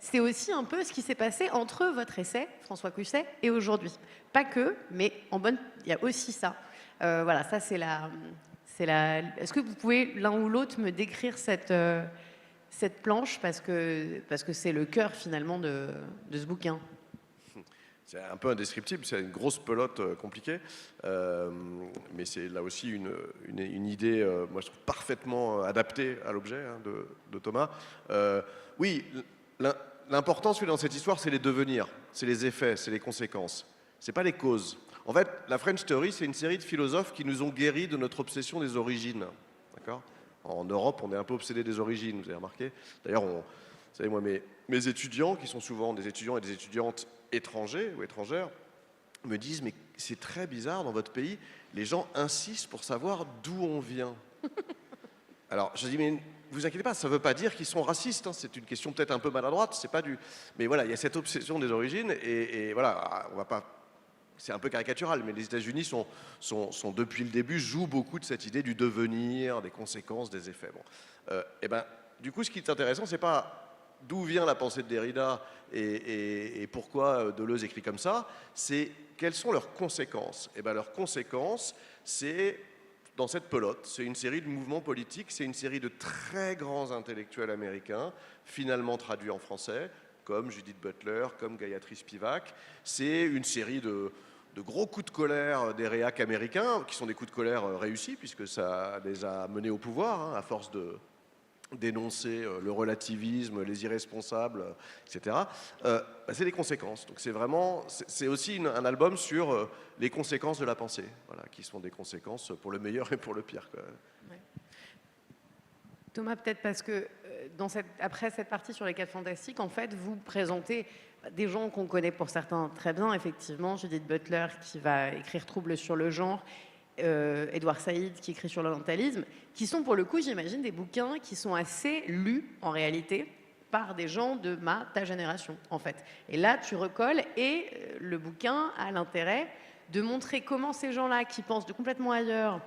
c'est aussi un peu ce qui s'est passé entre votre essai, François Cusset, et aujourd'hui. Pas que, mais il y a aussi ça. Voilà, ça c'est Est-ce que vous pouvez l'un ou l'autre me décrire cette planche parce que c'est le cœur finalement de ce bouquin. C'est un peu indescriptible, c'est une grosse pelote compliquée, mais c'est là aussi une idée, moi je trouve parfaitement adaptée à l'objet de Thomas. Oui, l'importance dans cette histoire, c'est les devenirs, c'est les effets, c'est les conséquences, c'est pas les causes. En fait, la French Theory, c'est une série de philosophes qui nous ont guéris de notre obsession des origines. D'accord ? En Europe, on est un peu obsédé des origines, vous avez remarqué. D'ailleurs, vous savez, moi, mes étudiants, qui sont souvent des étudiants et des étudiantes étrangers ou étrangères, me disent, mais c'est très bizarre, dans votre pays, les gens insistent pour savoir d'où on vient. Alors, je dis, mais vous inquiétez pas, ça ne veut pas dire qu'ils sont racistes, hein, c'est une question peut-être un peu maladroite, c'est pas du... Mais voilà, il y a cette obsession des origines, et voilà, on va pas... C'est un peu caricatural, mais les États-Unis sont depuis le début, jouent beaucoup de cette idée du devenir, des conséquences, des effets. Bon. Et ben, du coup, ce qui est intéressant, c'est pas d'où vient la pensée de Derrida et pourquoi Deleuze écrit comme ça, c'est quelles sont leurs conséquences. Et ben, leurs conséquences, c'est dans cette pelote, c'est une série de mouvements politiques, c'est une série de très grands intellectuels américains, finalement traduits en français, comme Judith Butler, comme Gayatri Spivak. C'est une série de gros coups de colère des réacs américains, qui sont des coups de colère réussis, puisque ça les a menés au pouvoir, à force de dénoncer le relativisme, les irresponsables, etc. C'est les conséquences. Donc c'est aussi un album sur les conséquences de la pensée, voilà, qui sont des conséquences pour le meilleur et pour le pire, quoi. Ouais. Thomas, peut-être parce que après cette partie sur les 4 fantastiques, en fait, vous présentez des gens qu'on connaît pour certains très bien, effectivement, Judith Butler qui va écrire Troubles sur le genre, Edward Said qui écrit sur l'orientalisme, qui sont pour le coup, j'imagine, des bouquins qui sont assez lus en réalité par des gens de ta génération, en fait. Et là, tu recolles et le bouquin a l'intérêt de montrer comment ces gens-là qui pensent de complètement ailleurs,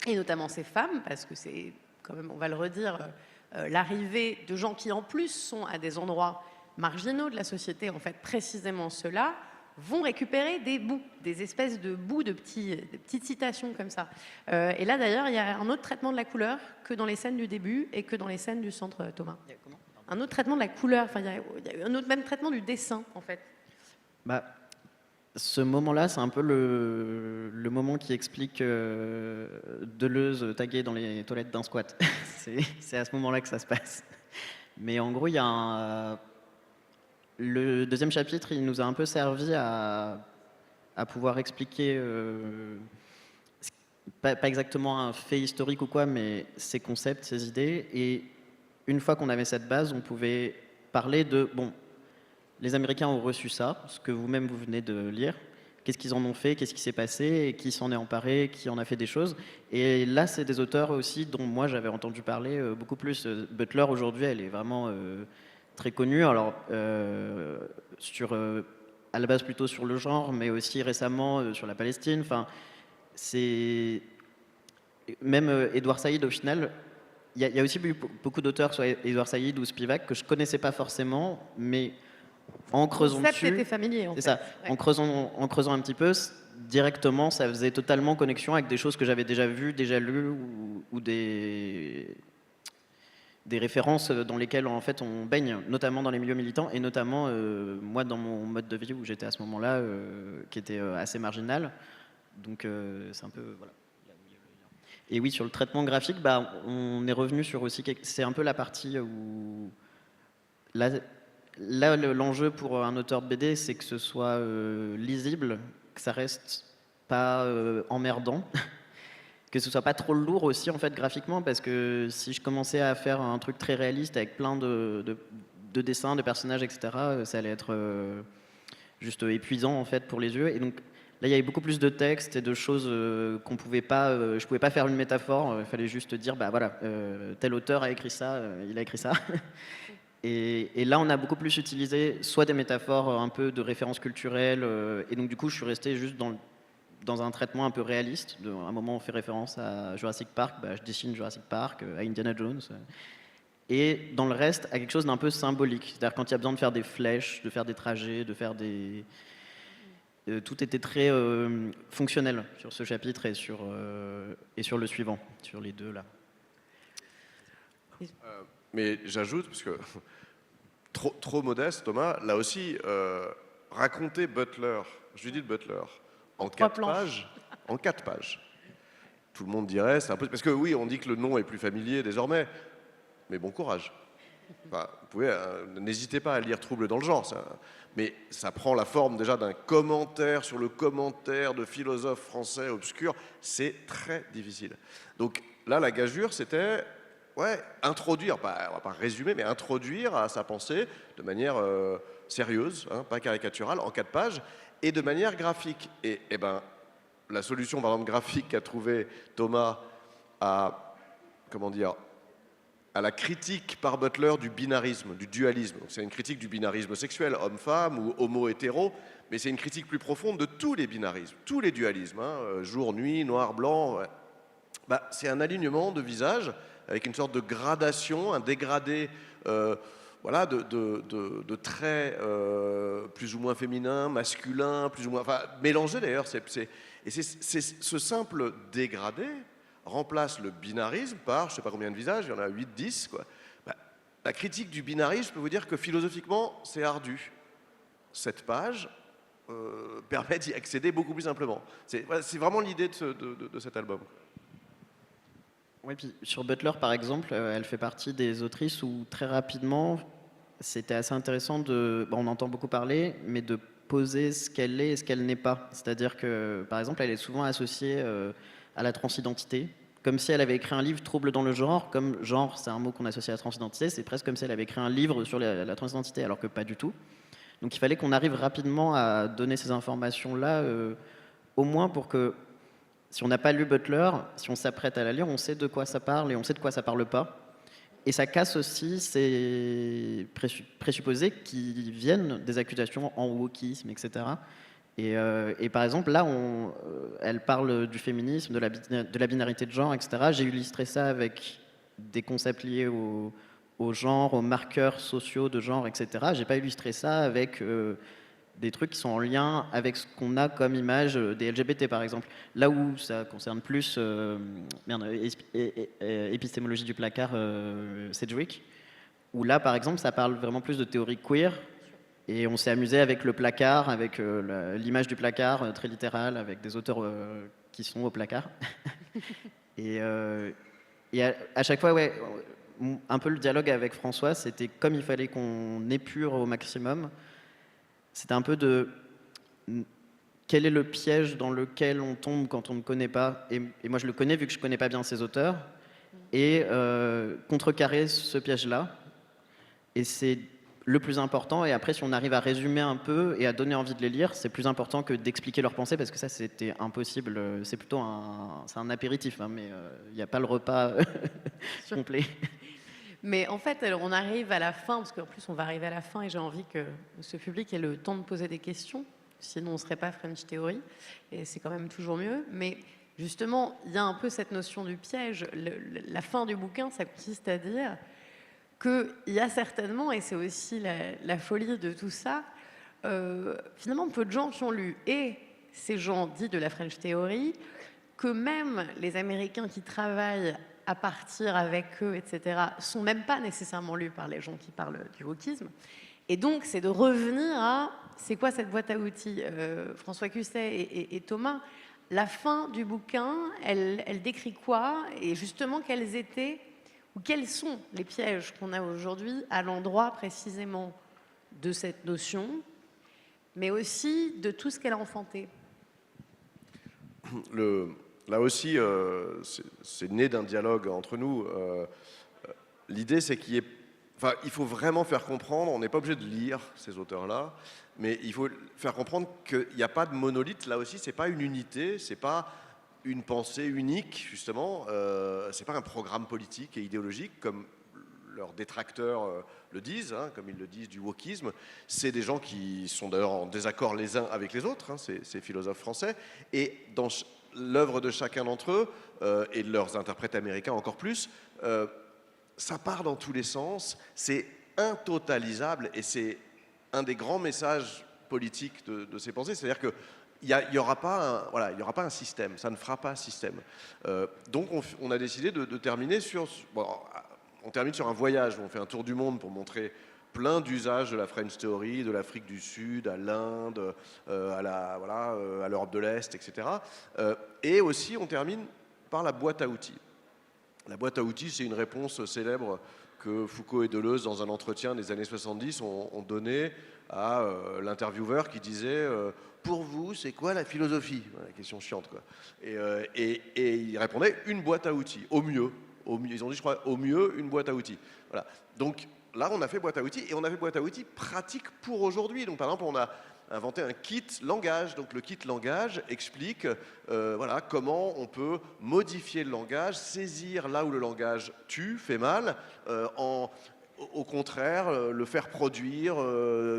et notamment ces femmes, parce que c'est quand même, on va le redire, l'arrivée de gens qui en plus sont à des endroits marginaux de la société, en fait, précisément ceux-là, vont récupérer des bouts, des espèces de bouts de petites citations comme ça. Et là, d'ailleurs, il y a un autre traitement de la couleur que dans les scènes du début et que dans les scènes du centre, Thomas. Un autre traitement de la couleur, enfin, il y a eu un autre même traitement du dessin, en fait. Ce moment-là, c'est un peu le moment qui explique Deleuze tagué dans les toilettes d'un squat. C'est à ce moment-là que ça se passe. Mais en gros, il y a le deuxième chapitre, il nous a un peu servi à pouvoir expliquer, pas exactement un fait historique ou quoi, mais ces concepts, ces idées. Et une fois qu'on avait cette base, on pouvait parler de, bon, les Américains ont reçu ça, ce que vous-même vous venez de lire. Qu'est-ce qu'ils en ont fait, qu'est-ce qui s'est passé, et qui s'en est emparé, qui en a fait des choses. Et là, c'est des auteurs aussi dont moi j'avais entendu parler beaucoup plus. Butler, aujourd'hui, elle est vraiment très connue. Alors, à la base plutôt sur le genre, mais aussi récemment sur la Palestine. Enfin, c'est... Même Edward Said, au final, il y a aussi beaucoup d'auteurs, soit Edward Said ou Spivak, que je ne connaissais pas forcément, mais en creusant dessus... était familier, en fait. C'est ça. Ouais. En creusant un petit peu, directement, ça faisait totalement connexion avec des choses que j'avais déjà vues, déjà lues, ou des références dans lesquelles en fait on baigne, notamment dans les milieux militants, et notamment moi dans mon mode de vie où j'étais à ce moment-là, qui était assez marginal. Donc c'est un peu... Voilà. Et oui, sur le traitement graphique, on est revenu sur aussi... C'est un peu la partie où... Là, l'enjeu pour un auteur de BD, c'est que ce soit lisible, que ça reste pas emmerdant, que ce soit pas trop lourd aussi en fait graphiquement, parce que si je commençais à faire un truc très réaliste avec plein de dessins, de personnages, etc., ça allait être juste épuisant en fait pour les yeux. Et donc là, il y avait beaucoup plus de textes et de choses qu'on pouvait pas. Je pouvais pas faire une métaphore. Il fallait juste dire, voilà, tel auteur a écrit ça, il a écrit ça. Et là, on a beaucoup plus utilisé soit des métaphores un peu de références culturelles, et donc du coup, je suis resté juste dans un traitement un peu réaliste. À un moment, on fait référence à Jurassic Park, je dessine Jurassic Park, à Indiana Jones. Et dans le reste, à quelque chose d'un peu symbolique. C'est-à-dire quand il y a besoin de faire des flèches, de faire des trajets, de faire des tout était très fonctionnel sur ce chapitre et sur le suivant, sur les deux là. Mais j'ajoute, parce que trop modeste, Thomas, là aussi, raconter Butler, Judith Butler, en 4 pages, tout le monde dirait, c'est un peu... Parce que oui, on dit que le nom est plus familier désormais, mais bon courage. Enfin, vous pouvez, n'hésitez pas à lire Trouble dans le genre, mais ça prend la forme déjà d'un commentaire sur le commentaire de philosophes français obscurs, c'est très difficile. Donc là, la gageure, c'était introduire, on va pas résumer, mais introduire à sa pensée de manière sérieuse, hein, pas caricaturale, en 4 pages, et de manière graphique. Et ben, la solution, par exemple, graphique qu'a trouvé Thomas à, comment dire, à la critique par Butler du binarisme, du dualisme. C'est une critique du binarisme sexuel, homme-femme ou homo-hétéro, mais c'est une critique plus profonde de tous les binarismes, tous les dualismes, hein, jour-nuit, noir-blanc. Ouais. Bah, c'est un alignement de visages avec une sorte de gradation, un dégradé voilà, de traits plus ou moins féminins, masculins, plus ou moins... Enfin, mélangés d'ailleurs. Et ce simple dégradé remplace le binarisme par, je ne sais pas combien de visages, il y en a 8, 10, quoi. Bah, la critique du binarisme, je peux vous dire que philosophiquement, c'est ardu. Cette page permet d'y accéder beaucoup plus simplement. C'est vraiment l'idée de cet album. Oui, puis sur Butler, par exemple, elle fait partie des autrices où très rapidement, c'était assez intéressant on entend beaucoup parler, mais de poser ce qu'elle est et ce qu'elle n'est pas. C'est-à-dire que, par exemple, elle est souvent associée à la transidentité, comme si elle avait écrit un livre Trouble dans le genre, comme genre, c'est un mot qu'on associe à la transidentité, c'est presque comme si elle avait écrit un livre sur la transidentité, alors que pas du tout. Donc il fallait qu'on arrive rapidement à donner ces informations-là, au moins pour que, si on n'a pas lu Butler, si on s'apprête à la lire, on sait de quoi ça parle et on sait de quoi ça parle pas. Et ça casse aussi ces présupposés qui viennent des accusations en wokisme, etc. Et par exemple, là, elle parle du féminisme, de la binarité de genre, etc. J'ai illustré ça avec des concepts liés au genre, aux marqueurs sociaux de genre, etc. J'ai pas illustré ça avec des trucs qui sont en lien avec ce qu'on a comme image des LGBT, par exemple. Là où ça concerne plus épistémologie du placard Sedgwick, où là, par exemple, ça parle vraiment plus de théorie queer. Et on s'est amusé avec le placard, avec l'image du placard très littérale, avec des auteurs qui sont au placard. et à chaque fois, ouais, un peu le dialogue avec François, c'était comme il fallait qu'on épure au maximum. C'était un peu de quel est le piège dans lequel on tombe quand on ne connaît pas. Et moi, je le connais vu que je ne connais pas bien ces auteurs. Et contrecarrer ce piège-là. Et c'est le plus important, et après si on arrive à résumer un peu et à donner envie de les lire, c'est plus important que d'expliquer leurs pensées, parce que ça c'était impossible, c'est plutôt un apéritif, hein, mais il n'y a pas le repas complet. Mais en fait, on arrive à la fin, parce qu'en plus on va arriver à la fin et j'ai envie que ce public ait le temps de poser des questions, sinon on ne serait pas French Theory, et c'est quand même toujours mieux, mais justement, il y a un peu cette notion du piège. La fin du bouquin, ça consiste à dire qu'il y a certainement, et c'est aussi la folie de tout ça, finalement peu de gens qui ont lu, et ces gens dits de la French Theory, que même les Américains qui travaillent à partir avec eux, etc., sont même pas nécessairement lus par les gens qui parlent du wokisme. Et donc, c'est de revenir à, c'est quoi cette boîte à outils, François Cusset et Thomas, la fin du bouquin, elle décrit quoi, et justement quels étaient ou quels sont les pièges qu'on a aujourd'hui à l'endroit précisément de cette notion, mais aussi de tout ce qu'elle a enfanté. Là aussi, c'est né d'un dialogue entre nous. L'idée, c'est qu'il faut vraiment faire comprendre, on n'est pas obligé de lire ces auteurs-là, mais il faut faire comprendre qu'il n'y a pas de monolithe. Là aussi, ce n'est pas une unité, ce n'est pas une pensée unique, justement. Ce n'est pas un programme politique et idéologique, comme leurs détracteurs le disent, hein, comme ils le disent du wokisme. C'est des gens qui sont d'ailleurs en désaccord les uns avec les autres, hein, ces philosophes français. Et dans l'œuvre de chacun d'entre eux, et de leurs interprètes américains encore plus, ça part dans tous les sens, c'est intotalisable, et c'est un des grands messages politique de ces pensées. C'est-à-dire que il n'y aura pas un système, ça ne fera pas un système. Donc on a décidé de terminer sur... Bon, on termine sur un voyage où on fait un tour du monde pour montrer plein d'usages de la French Theory, de l'Afrique du Sud, à l'Inde, à l'Europe de l'Est, etc. Et aussi, on termine par la boîte à outils. La boîte à outils, c'est une réponse célèbre que Foucault et Deleuze, dans un entretien des années 70, ont donné à l'intervieweur qui disait pour vous, c'est quoi la philosophie? La question chiante, quoi. Et il répondait une boîte à outils, au mieux. Ils ont dit, je crois, au mieux, une boîte à outils. Voilà. Donc là, on a fait boîte à outils, et on a fait boîte à outils pratique pour aujourd'hui. Donc par exemple, on a inventé un kit langage. Donc le kit langage explique comment on peut modifier le langage, saisir là où le langage tue, fait mal, au contraire, le faire produire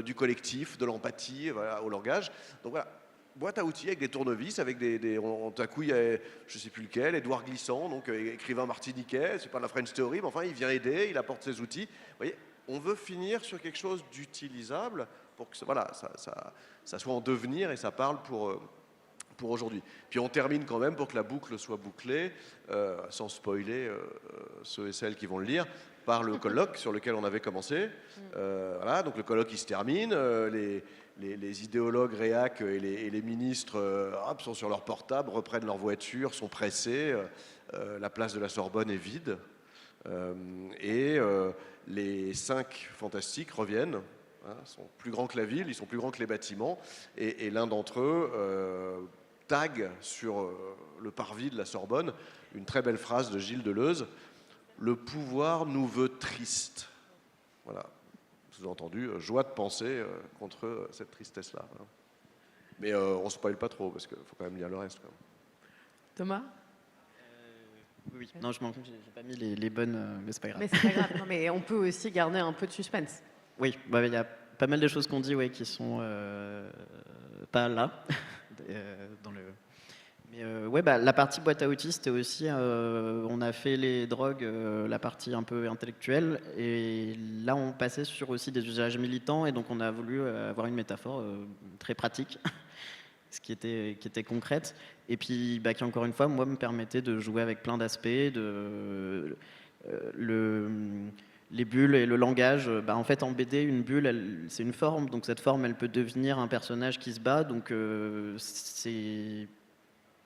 du collectif, de l'empathie au langage. Donc voilà, boîte à outils avec des tournevis, avec tout à coup, il y a, je ne sais plus lequel, Édouard Glissant, donc écrivain martiniquais, c'est pas de la French Theory, mais enfin, il vient aider, il apporte ses outils. Vous voyez, on veut finir sur quelque chose d'utilisable pour que ça soit en devenir et ça parle pour aujourd'hui. Puis on termine quand même, pour que la boucle soit bouclée, sans spoiler ceux et celles qui vont le lire, par le colloque sur lequel on avait commencé. Donc le colloque il se termine, les idéologues réac et les ministres sont sur leur portable, reprennent leur voiture, sont pressés, la place de la Sorbonne est vide, les 5 fantastiques reviennent. Ils sont plus grands que la ville, ils sont plus grands que les bâtiments, et l'un d'entre eux tag sur le parvis de la Sorbonne une très belle phrase de Gilles Deleuze: le pouvoir nous veut tristes. Voilà, sous-entendu, joie de penser contre cette tristesse-là. Mais on ne spoil pas trop, parce qu'il faut quand même lire le reste. Quand même. Thomas? Oui, non, je m'en compte, j'ai pas mis les bonnes, mais c'est pas grave. Mais c'est pas grave, non, mais on peut aussi garder un peu de suspense. Oui, il y a pas mal de choses qu'on dit qui sont pas là. Dans le... Mais la partie boîte à outils, c'était aussi, on a fait les drogues, la partie un peu intellectuelle, et là on passait sur aussi des usages militants, et donc on a voulu avoir une métaphore très pratique, ce qui était concrète, et puis qui encore une fois, moi, me permettait de jouer avec plein d'aspects, les bulles et le langage. En fait, en BD, une bulle, c'est une forme, donc cette forme, elle peut devenir un personnage qui se bat, donc c'est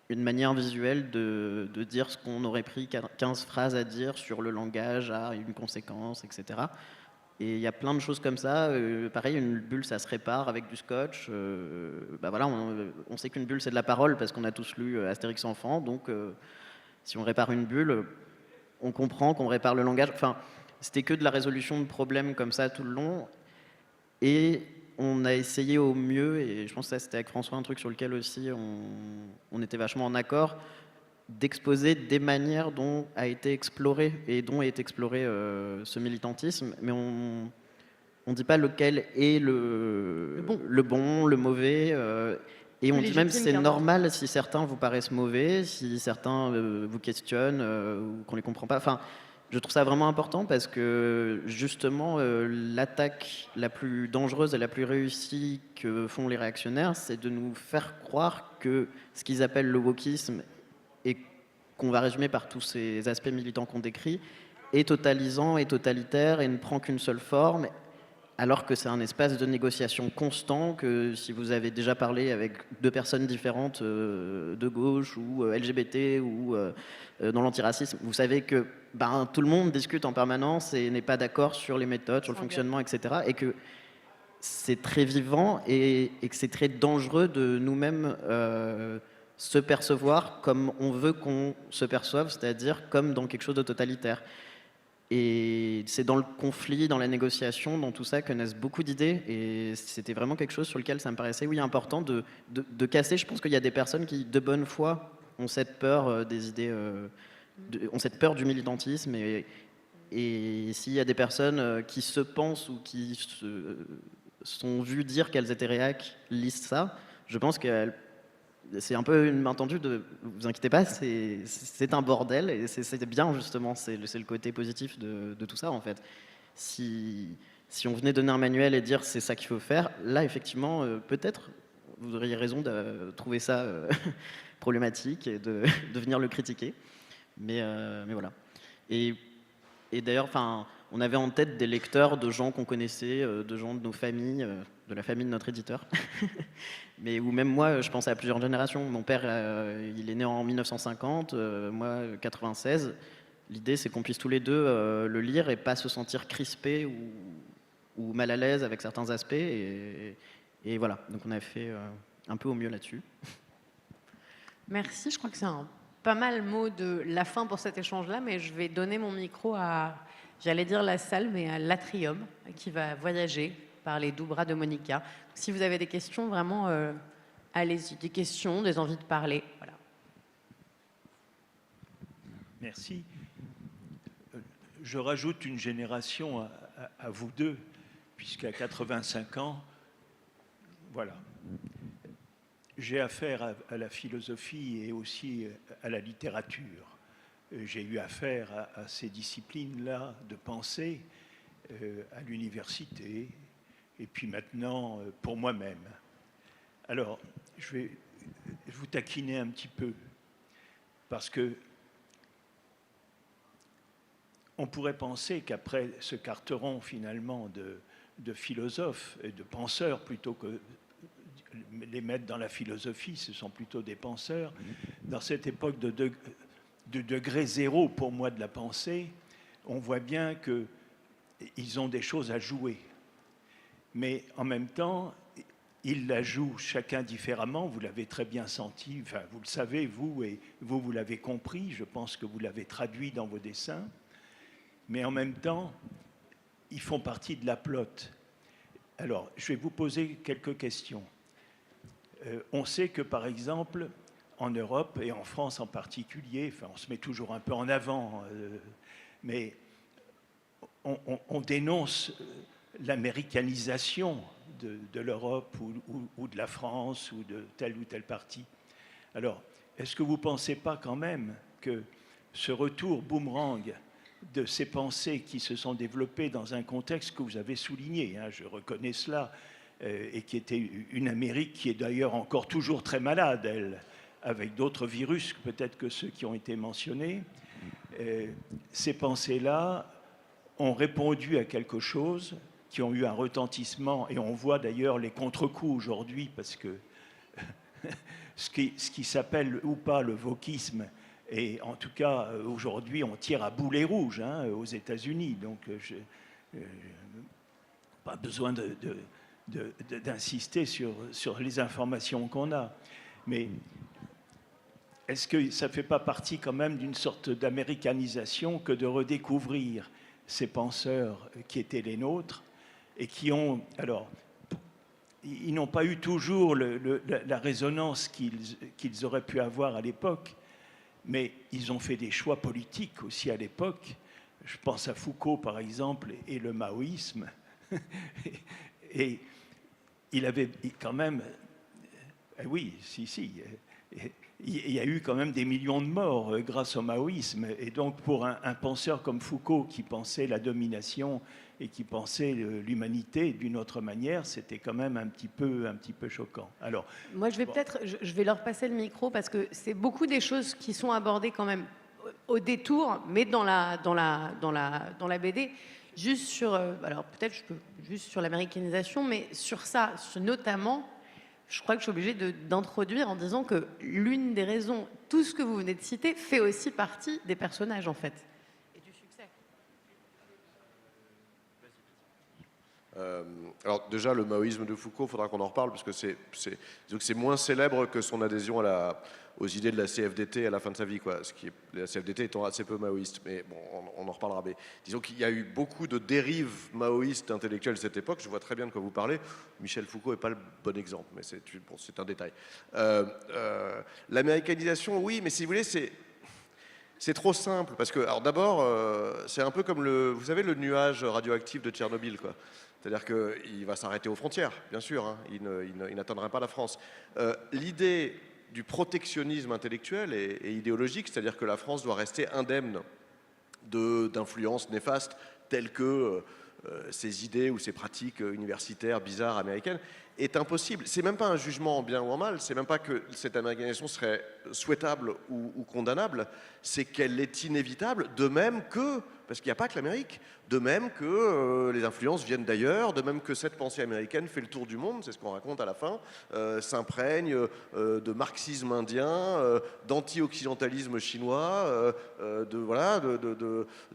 une manière visuelle de dire ce qu'on aurait pris 15 phrases à dire sur le langage, à une conséquence, etc. Et il y a plein de choses comme ça. Pareil, une bulle, ça se répare avec du scotch. On sait qu'une bulle, c'est de la parole, parce qu'on a tous lu Astérix enfant, donc si on répare une bulle, on comprend qu'on répare le langage. Enfin, c'était que de la résolution de problèmes comme ça tout le long. Et on a essayé au mieux, et je pense que ça c'était avec François un truc sur lequel aussi on était vachement en accord, d'exposer des manières dont a été exploré ce militantisme, mais on ne dit pas lequel est le bon, le mauvais, et on dit même si c'est normal si certains vous paraissent mauvais, si certains vous questionnent ou qu'on ne les comprend pas. Enfin, je trouve ça vraiment important parce que justement, l'attaque la plus dangereuse et la plus réussie que font les réactionnaires, c'est de nous faire croire que ce qu'ils appellent le wokisme, et qu'on va résumer par tous ces aspects militants qu'on décrit, est totalisant et totalitaire et ne prend qu'une seule forme, alors que c'est un espace de négociation constant, que si vous avez déjà parlé avec 2 personnes différentes de gauche ou LGBT ou dans l'antiracisme, vous savez que tout le monde discute en permanence et n'est pas d'accord sur les méthodes, sur le fonctionnement, etc. Et que c'est très vivant et que c'est très dangereux de nous-mêmes se percevoir comme on veut qu'on se perçoive, c'est-à-dire comme dans quelque chose de totalitaire. Et c'est dans le conflit, dans la négociation, dans tout ça que naissent beaucoup d'idées. Et c'était vraiment quelque chose sur lequel ça me paraissait important de casser. Je pense qu'il y a des personnes qui, de bonne foi, ont cette peur des idées, ont cette peur du militantisme. Et s'il y a des personnes qui se pensent ou qui se sont vues dire qu'elles étaient réac, lisent ça, je pense qu'elles... C'est un peu une main tendue de vous inquiétez pas, c'est un bordel et c'est bien justement, c'est le côté positif de tout ça en fait. Si Si on venait donner un manuel et dire c'est ça qu'il faut faire, là effectivement, peut-être vous auriez raison de trouver ça problématique et de venir le critiquer. Mais voilà. Et, et d'ailleurs, on avait en tête des lecteurs de gens qu'on connaissait, de gens de nos familles, de la famille de notre éditeur. Mais où même moi, je pense à plusieurs générations. Mon père, il est né en 1950, moi 96. L'idée, c'est qu'on puisse tous les deux le lire et pas se sentir crispé ou mal à l'aise avec certains aspects. Et voilà, donc on a fait un peu au mieux là-dessus. Merci, je crois que c'est un pas mal mot de la fin pour cet échange-là, mais je vais donner mon micro à, j'allais dire la salle, mais à l'Atrium, qui va voyager par les doux bras de Monica. Si vous avez des questions, vraiment, allez-y, des questions, des envies de parler. Voilà. Merci. Je rajoute une génération à vous deux, puisqu'à 85 ans, voilà. J'ai affaire à la philosophie et aussi à la littérature. J'ai eu affaire à ces disciplines-là de pensée à l'université et puis maintenant pour moi-même. Alors, je vais vous taquiner un petit peu parce que on pourrait penser qu'après ce carteron finalement de philosophes et de penseurs plutôt que les mettre dans la philosophie, ce sont plutôt des penseurs. Dans cette époque de degré zéro pour moi de la pensée, on voit bien qu'ils ont des choses à jouer. Mais en même temps, ils la jouent chacun différemment, vous l'avez très bien senti, enfin, vous le savez, vous, et vous l'avez compris, je pense que vous l'avez traduit dans vos dessins. Mais en même temps, ils font partie de la plotte. Alors, je vais vous poser quelques questions. On sait que, par exemple, en Europe et en France en particulier, enfin, on se met toujours un peu en avant, mais on dénonce l'américanisation de l'Europe ou de la France ou de tel parti. Alors, est-ce que vous ne pensez pas quand même que ce retour boomerang de ces pensées qui se sont développées dans un contexte que vous avez souligné, hein, je reconnais cela, et qui était une Amérique qui est d'ailleurs encore toujours très malade, elle, avec d'autres virus peut-être que ceux qui ont été mentionnés. Ces pensées-là ont répondu à quelque chose, qui ont eu un retentissement, et on voit d'ailleurs les contre-coups aujourd'hui, parce que ce qui s'appelle ou pas le wokisme, et en tout cas aujourd'hui on tire à boulet rouge hein, aux États-Unis, donc pas besoin d'insister sur les informations qu'on a. Mais est-ce que ça ne fait pas partie quand même d'une sorte d'américanisation que de redécouvrir ces penseurs qui étaient les nôtres et qui ont... Alors, ils n'ont pas eu toujours la résonance qu'ils auraient pu avoir à l'époque, mais ils ont fait des choix politiques aussi à l'époque. Je pense à Foucault, par exemple, et le maoïsme. Et il avait quand même... Oui, il y a eu quand même des millions de morts grâce au maoïsme. Et donc, pour un penseur comme Foucault, qui pensait la domination et qui pensait l'humanité d'une autre manière, c'était quand même un petit peu choquant. Alors, moi, je vais peut-être, je vais leur passer le micro parce que c'est beaucoup des choses qui sont abordées quand même au détour, mais dans la BD. Juste sur, alors peut-être je peux juste sur l'américanisation, mais sur ça, notamment, je crois que je suis obligée d'introduire en disant que l'une des raisons, tout ce que vous venez de citer, fait aussi partie des personnages en fait. Et du succès. Alors déjà, le maoïsme de Foucault, il faudra qu'on en reparle, parce que c'est moins célèbre que son adhésion aux idées de la CFDT à la fin de sa vie, quoi. La CFDT étant assez peu maoïste, mais bon, on en reparlera. Mais disons qu'il y a eu beaucoup de dérives maoïstes intellectuelles à cette époque, je vois très bien de quoi vous parlez. Michel Foucault n'est pas le bon exemple, mais c'est un détail. L'américanisation, oui, mais si vous voulez, c'est trop simple, parce que, alors d'abord, c'est un peu comme vous savez, le nuage radioactif de Tchernobyl, quoi. C'est-à-dire qu'il va s'arrêter aux frontières, bien sûr, hein. Il n'atteindra pas la France. L'idée du protectionnisme intellectuel et idéologique, c'est-à-dire que la France doit rester indemne d'influences néfastes telles que ces idées ou ces pratiques universitaires bizarres américaines est impossible. C'est même pas un jugement en bien ou en mal, c'est même pas que cette américanisation serait souhaitable ou condamnable, c'est qu'elle est inévitable, de même que, parce qu'il n'y a pas que l'Amérique, de même que les influences viennent d'ailleurs, de même que cette pensée américaine fait le tour du monde, c'est ce qu'on raconte à la fin, s'imprègne de marxisme indien, d'anti-occidentalisme chinois,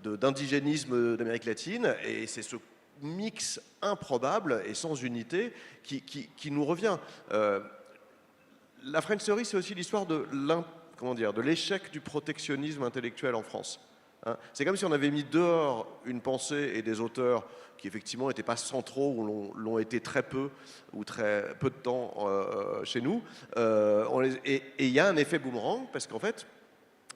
d'indigénisme d'Amérique latine, et c'est ce mix improbable et sans unité qui nous revient. La French Theory, c'est aussi l'histoire de l'échec du protectionnisme intellectuel en France. Hein, c'est comme si on avait mis dehors une pensée et des auteurs qui effectivement n'étaient pas centraux ou l'ont été très peu ou très peu de temps chez nous. Et il y a un effet boomerang parce qu'en fait,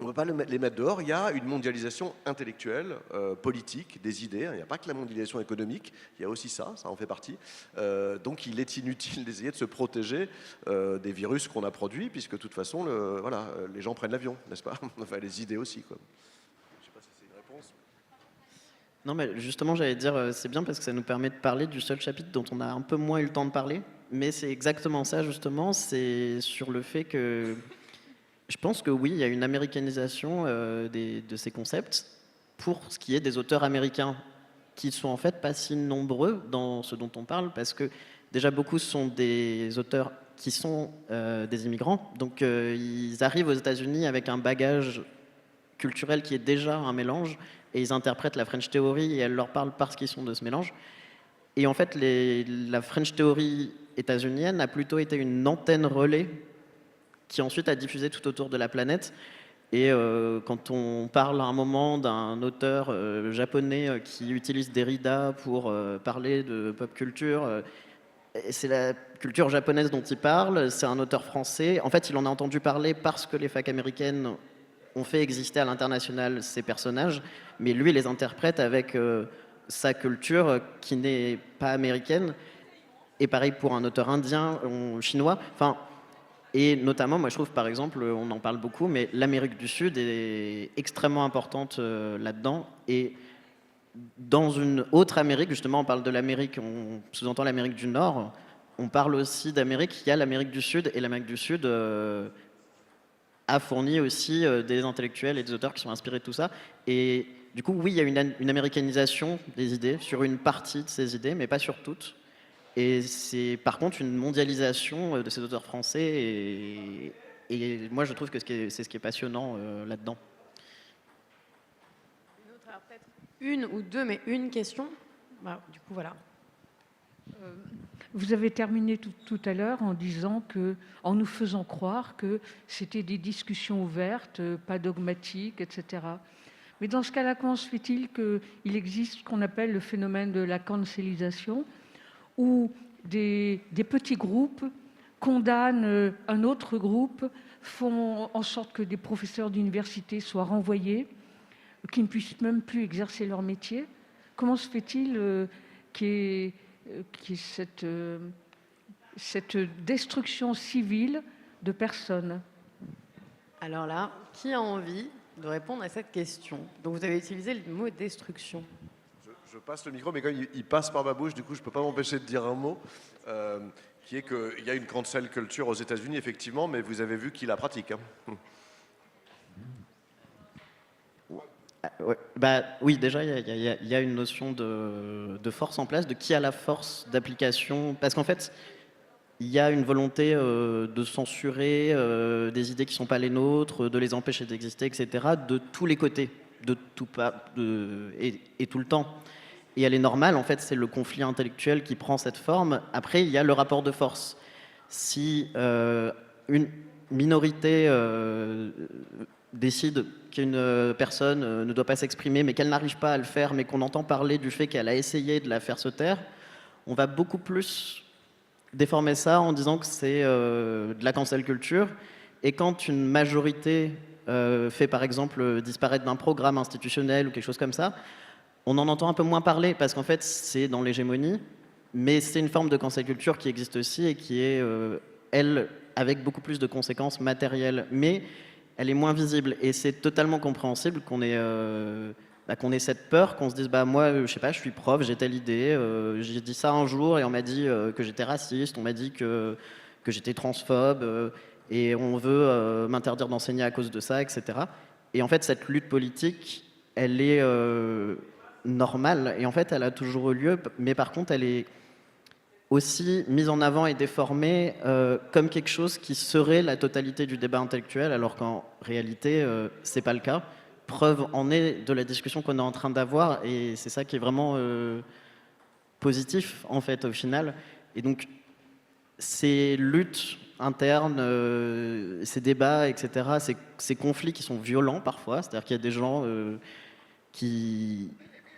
on ne peut pas les mettre dehors. Il y a une mondialisation intellectuelle, politique, des idées. Il n'y a pas que la mondialisation économique, il y a aussi ça en fait partie. Donc il est inutile d'essayer de se protéger des virus qu'on a produits, puisque de toute façon, les gens prennent l'avion, n'est-ce pas? Enfin, les idées aussi, quoi. Je ne sais pas si c'est une réponse. Non, mais justement, j'allais dire, c'est bien parce que ça nous permet de parler du seul chapitre dont on a un peu moins eu le temps de parler. Mais c'est exactement ça, justement. C'est sur le fait que je pense que oui, il y a une américanisation de ces concepts pour ce qui est des auteurs américains, qui sont en fait pas si nombreux dans ce dont on parle, parce que déjà beaucoup sont des auteurs qui sont des immigrants, donc ils arrivent aux États-Unis avec un bagage culturel qui est déjà un mélange, et ils interprètent la French Theory et elle leur parle parce qu'ils sont de ce mélange. Et en fait, la French Theory états-unienne a plutôt été une antenne relais qui ensuite a diffusé tout autour de la planète. Et quand on parle à un moment d'un auteur japonais qui utilise Derrida pour parler de pop culture, c'est la culture japonaise dont il parle, c'est un auteur français. En fait, il en a entendu parler parce que les facs américaines ont fait exister à l'international ces personnages, mais lui les interprète avec sa culture qui n'est pas américaine. Et pareil pour un auteur indien, chinois. Enfin, et notamment, moi je trouve par exemple, on en parle beaucoup, mais l'Amérique du Sud est extrêmement importante là-dedans. Et dans une autre Amérique, justement, on parle de l'Amérique, on sous-entend l'Amérique du Nord, on parle aussi d'Amérique, il y a l'Amérique du Sud, et l'Amérique du Sud a fourni aussi des intellectuels et des auteurs qui sont inspirés de tout ça. Et du coup, oui, il y a une américanisation des idées sur une partie de ces idées, mais pas sur toutes. Et c'est par contre une mondialisation de ces auteurs français, et moi je trouve que c'est ce qui est passionnant là-dedans. Une ou deux, mais une question. Bah, du coup, voilà. Vous avez terminé tout à l'heure en disant que, en nous faisant croire que c'était des discussions ouvertes, pas dogmatiques, etc. Mais dans ce cas-là, comment se fait-il qu'il existe ce qu'on appelle le phénomène de la cancellisation, où des petits groupes condamnent un autre groupe, font en sorte que des professeurs d'université soient renvoyés, qu'ils ne puissent même plus exercer leur métier? Comment se fait-il qu'il y ait cette destruction civile de personnes? Alors là, qui a envie de répondre à cette question? Donc vous avez utilisé le mot destruction. Je passe le micro, mais comme il passe par ma bouche, du coup, je ne peux pas m'empêcher de dire un mot, qui est qu'il y a une cancel culture aux États-Unis, effectivement, mais vous avez vu qui la pratique. Hein. Ouais. Bah, oui, déjà, il y a une notion de force en place, de qui a la force d'application. Parce qu'en fait, il y a une volonté de censurer des idées qui ne sont pas les nôtres, de les empêcher d'exister, etc., de tous les côtés, et tout le temps. Et elle est normale, en fait, c'est le conflit intellectuel qui prend cette forme. Après, il y a le rapport de force. Si une minorité décide qu'une personne ne doit pas s'exprimer, mais qu'elle n'arrive pas à le faire, mais qu'on entend parler du fait qu'elle a essayé de la faire se taire, on va beaucoup plus déformer ça en disant que c'est de la cancel culture. Et quand une majorité fait, par exemple, disparaître d'un programme institutionnel ou quelque chose comme ça, on en entend un peu moins parler, parce qu'en fait, c'est dans l'hégémonie, mais c'est une forme de cancel culture qui existe aussi et qui est, elle, avec beaucoup plus de conséquences matérielles. Mais elle est moins visible, et c'est totalement compréhensible qu'on ait qu'on ait cette peur, qu'on se dise bah moi je sais pas, je suis prof, j'ai telle idée, j'ai dit ça un jour et on m'a dit que j'étais raciste, on m'a dit que j'étais transphobe et on veut m'interdire d'enseigner à cause de ça, etc. Et en fait cette lutte politique, elle est normale et en fait elle a toujours eu lieu, mais par contre elle est aussi mise en avant et déformée comme quelque chose qui serait la totalité du débat intellectuel, alors qu'en réalité, c'est pas le cas. Preuve en est de la discussion qu'on est en train d'avoir, et c'est ça qui est vraiment positif, en fait, au final. Et donc, ces luttes internes, ces débats, etc., ces conflits qui sont violents parfois, c'est-à-dire qu'il y a des gens qui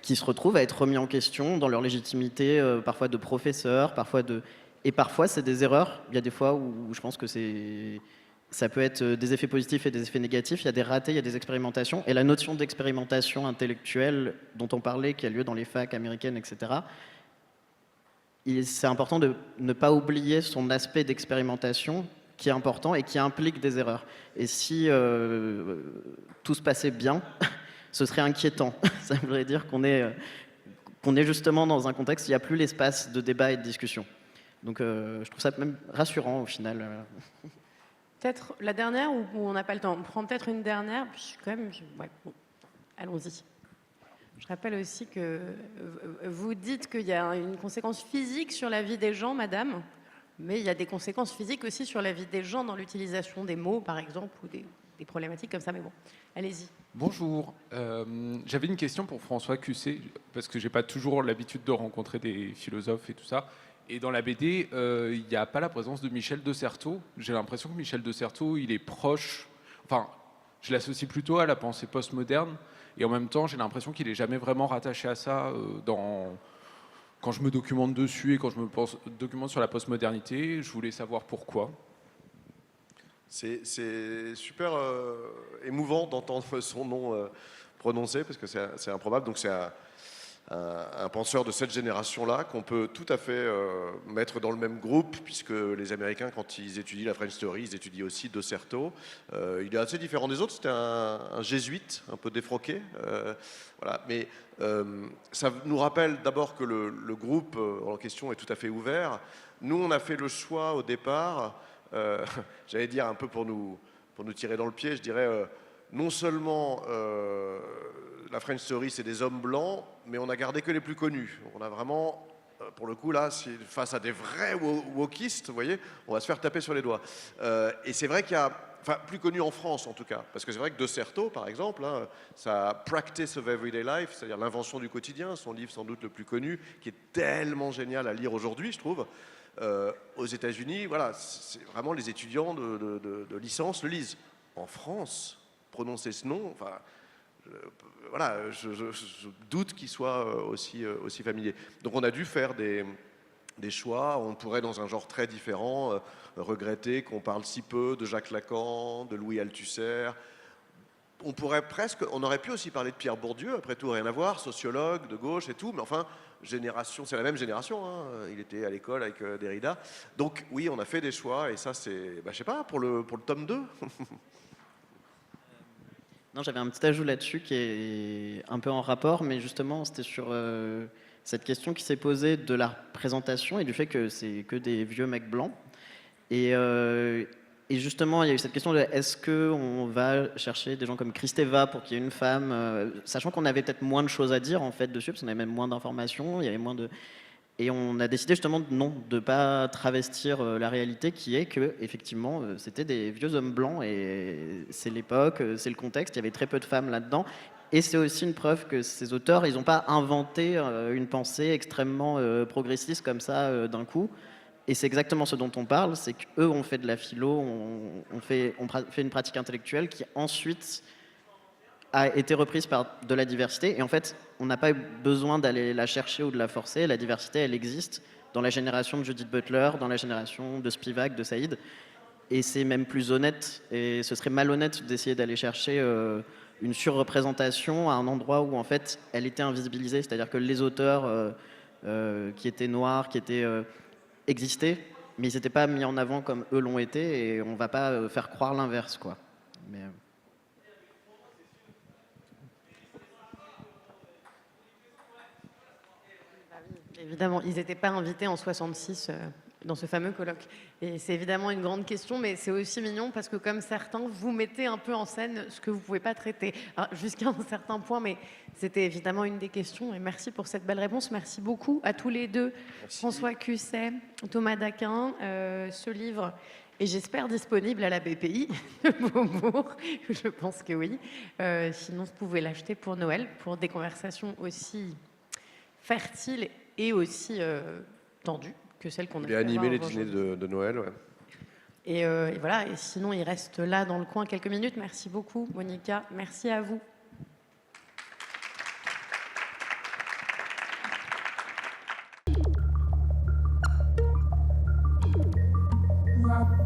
se retrouvent à être remis en question dans leur légitimité, parfois de professeurs, et parfois c'est des erreurs. Il y a des fois où je pense que ça peut être des effets positifs et des effets négatifs. Il y a des ratés, il y a des expérimentations. Et la notion d'expérimentation intellectuelle dont on parlait, qui a lieu dans les facs américaines, etc., c'est important de ne pas oublier son aspect d'expérimentation qui est important et qui implique des erreurs. Et si tout se passait bien, ce serait inquiétant. Ça voudrait dire qu'on est justement dans un contexte où il n'y a plus l'espace de débat et de discussion. Donc je trouve ça même rassurant au final. Peut-être la dernière ou on n'a pas le temps. On prend peut-être une dernière. Je suis quand même. Ouais, bon. Allons-y. Je rappelle aussi que vous dites qu'il y a une conséquence physique sur la vie des gens, madame, mais il y a des conséquences physiques aussi sur la vie des gens dans l'utilisation des mots, par exemple, ou des problématiques comme ça. Mais bon, allez-y. Bonjour, j'avais une question pour François Cusset, parce que j'ai pas toujours l'habitude de rencontrer des philosophes et tout ça. Et dans la BD, il n'y a pas la présence de Michel de Certeau. J'ai l'impression que Michel de Certeau, il est proche, enfin, je l'associe plutôt à la pensée postmoderne, et en même temps, j'ai l'impression qu'il n'est jamais vraiment rattaché à ça quand je me documente dessus et quand je me documente sur la postmodernité. Je voulais savoir pourquoi. C'est super émouvant d'entendre son nom prononcé, parce que c'est improbable. Donc c'est un penseur de cette génération-là qu'on peut tout à fait mettre dans le même groupe, puisque les Américains, quand ils étudient la French Theory, ils étudient aussi De Certeau. Il est assez différent des autres. C'était un jésuite, un peu défroqué. Voilà. Mais ça nous rappelle d'abord que le groupe en question est tout à fait ouvert. Nous, on a fait le choix au départ, j'allais dire un peu pour nous tirer dans le pied, je dirais non seulement la French Theory c'est des hommes blancs, mais on a gardé que les plus connus. On a vraiment, pour le coup là, face à des vrais wokistes, vous voyez, on va se faire taper sur les doigts. Et c'est vrai qu'il y a, enfin plus connu en France en tout cas, parce que c'est vrai que De Certeau par exemple, hein, sa Practice of Everyday Life, c'est-à-dire l'invention du quotidien, son livre sans doute le plus connu, qui est tellement génial à lire aujourd'hui, je trouve. Aux États-Unis, voilà, c'est vraiment les étudiants de licence le lisent. En France, prononcer ce nom, enfin, voilà, je doute qu'il soit aussi familier. Donc on a dû faire des choix. On pourrait, dans un genre très différent, regretter qu'on parle si peu de Jacques Lacan, de Louis Althusser. On aurait pu aussi parler de Pierre Bourdieu, après tout, rien à voir, sociologue, de gauche et tout, mais enfin, c'est la même génération, hein. Il était à l'école avec Derrida. Donc oui, on a fait des choix, et ça c'est, je sais pas, pour le tome 2. Non, j'avais un petit ajout là-dessus qui est un peu en rapport, mais justement, c'était sur cette question qui s'est posée de la représentation et du fait que c'est que des vieux mecs blancs. Et justement, il y a eu cette question de est-ce qu'on va chercher des gens comme Kristeva pour qu'il y ait une femme, sachant qu'on avait peut-être moins de choses à dire en fait dessus, parce qu'on avait même moins d'informations, il y avait moins de... Et on a décidé justement de ne pas travestir la réalité qui est que effectivement c'était des vieux hommes blancs et c'est l'époque, c'est le contexte, il y avait très peu de femmes là-dedans. Et c'est aussi une preuve que ces auteurs, ils n'ont pas inventé une pensée extrêmement progressiste comme ça d'un coup. Et c'est exactement ce dont on parle, c'est qu'eux ont fait de la philo, on fait une pratique intellectuelle qui ensuite a été reprise par de la diversité. Et en fait, on n'a pas eu besoin d'aller la chercher ou de la forcer. La diversité, elle existe dans la génération de Judith Butler, dans la génération de Spivak, de Saïd. Et c'est même plus honnête, et ce serait malhonnête d'essayer d'aller chercher une surreprésentation à un endroit où, en fait, elle était invisibilisée. C'est-à-dire que les auteurs qui étaient noirs, qui étaient... existaient, mais ils n'étaient pas mis en avant comme eux l'ont été, et on ne va pas faire croire l'inverse, quoi. Mais, Évidemment, ils n'étaient pas invités en 66 dans ce fameux colloque. Et c'est évidemment une grande question, mais c'est aussi mignon parce que comme certains, vous mettez un peu en scène ce que vous ne pouvez pas traiter. Jusqu'à un certain point, mais c'était évidemment une des questions. Et merci pour cette belle réponse. Merci beaucoup à tous les deux. Merci. François Cusset, Thomas Daquin. Ce livre est, j'espère, disponible à la BPI de Beaubourg. Je pense que oui. Sinon, vous pouvez l'acheter pour Noël, pour des conversations aussi fertiles et aussi tendues que celles qu'on a Et pu animer avoir les dîners aujourd'hui. de Noël, ouais. Et voilà, et sinon, il reste là dans le coin quelques minutes. Merci beaucoup, Monica. Merci à vous. La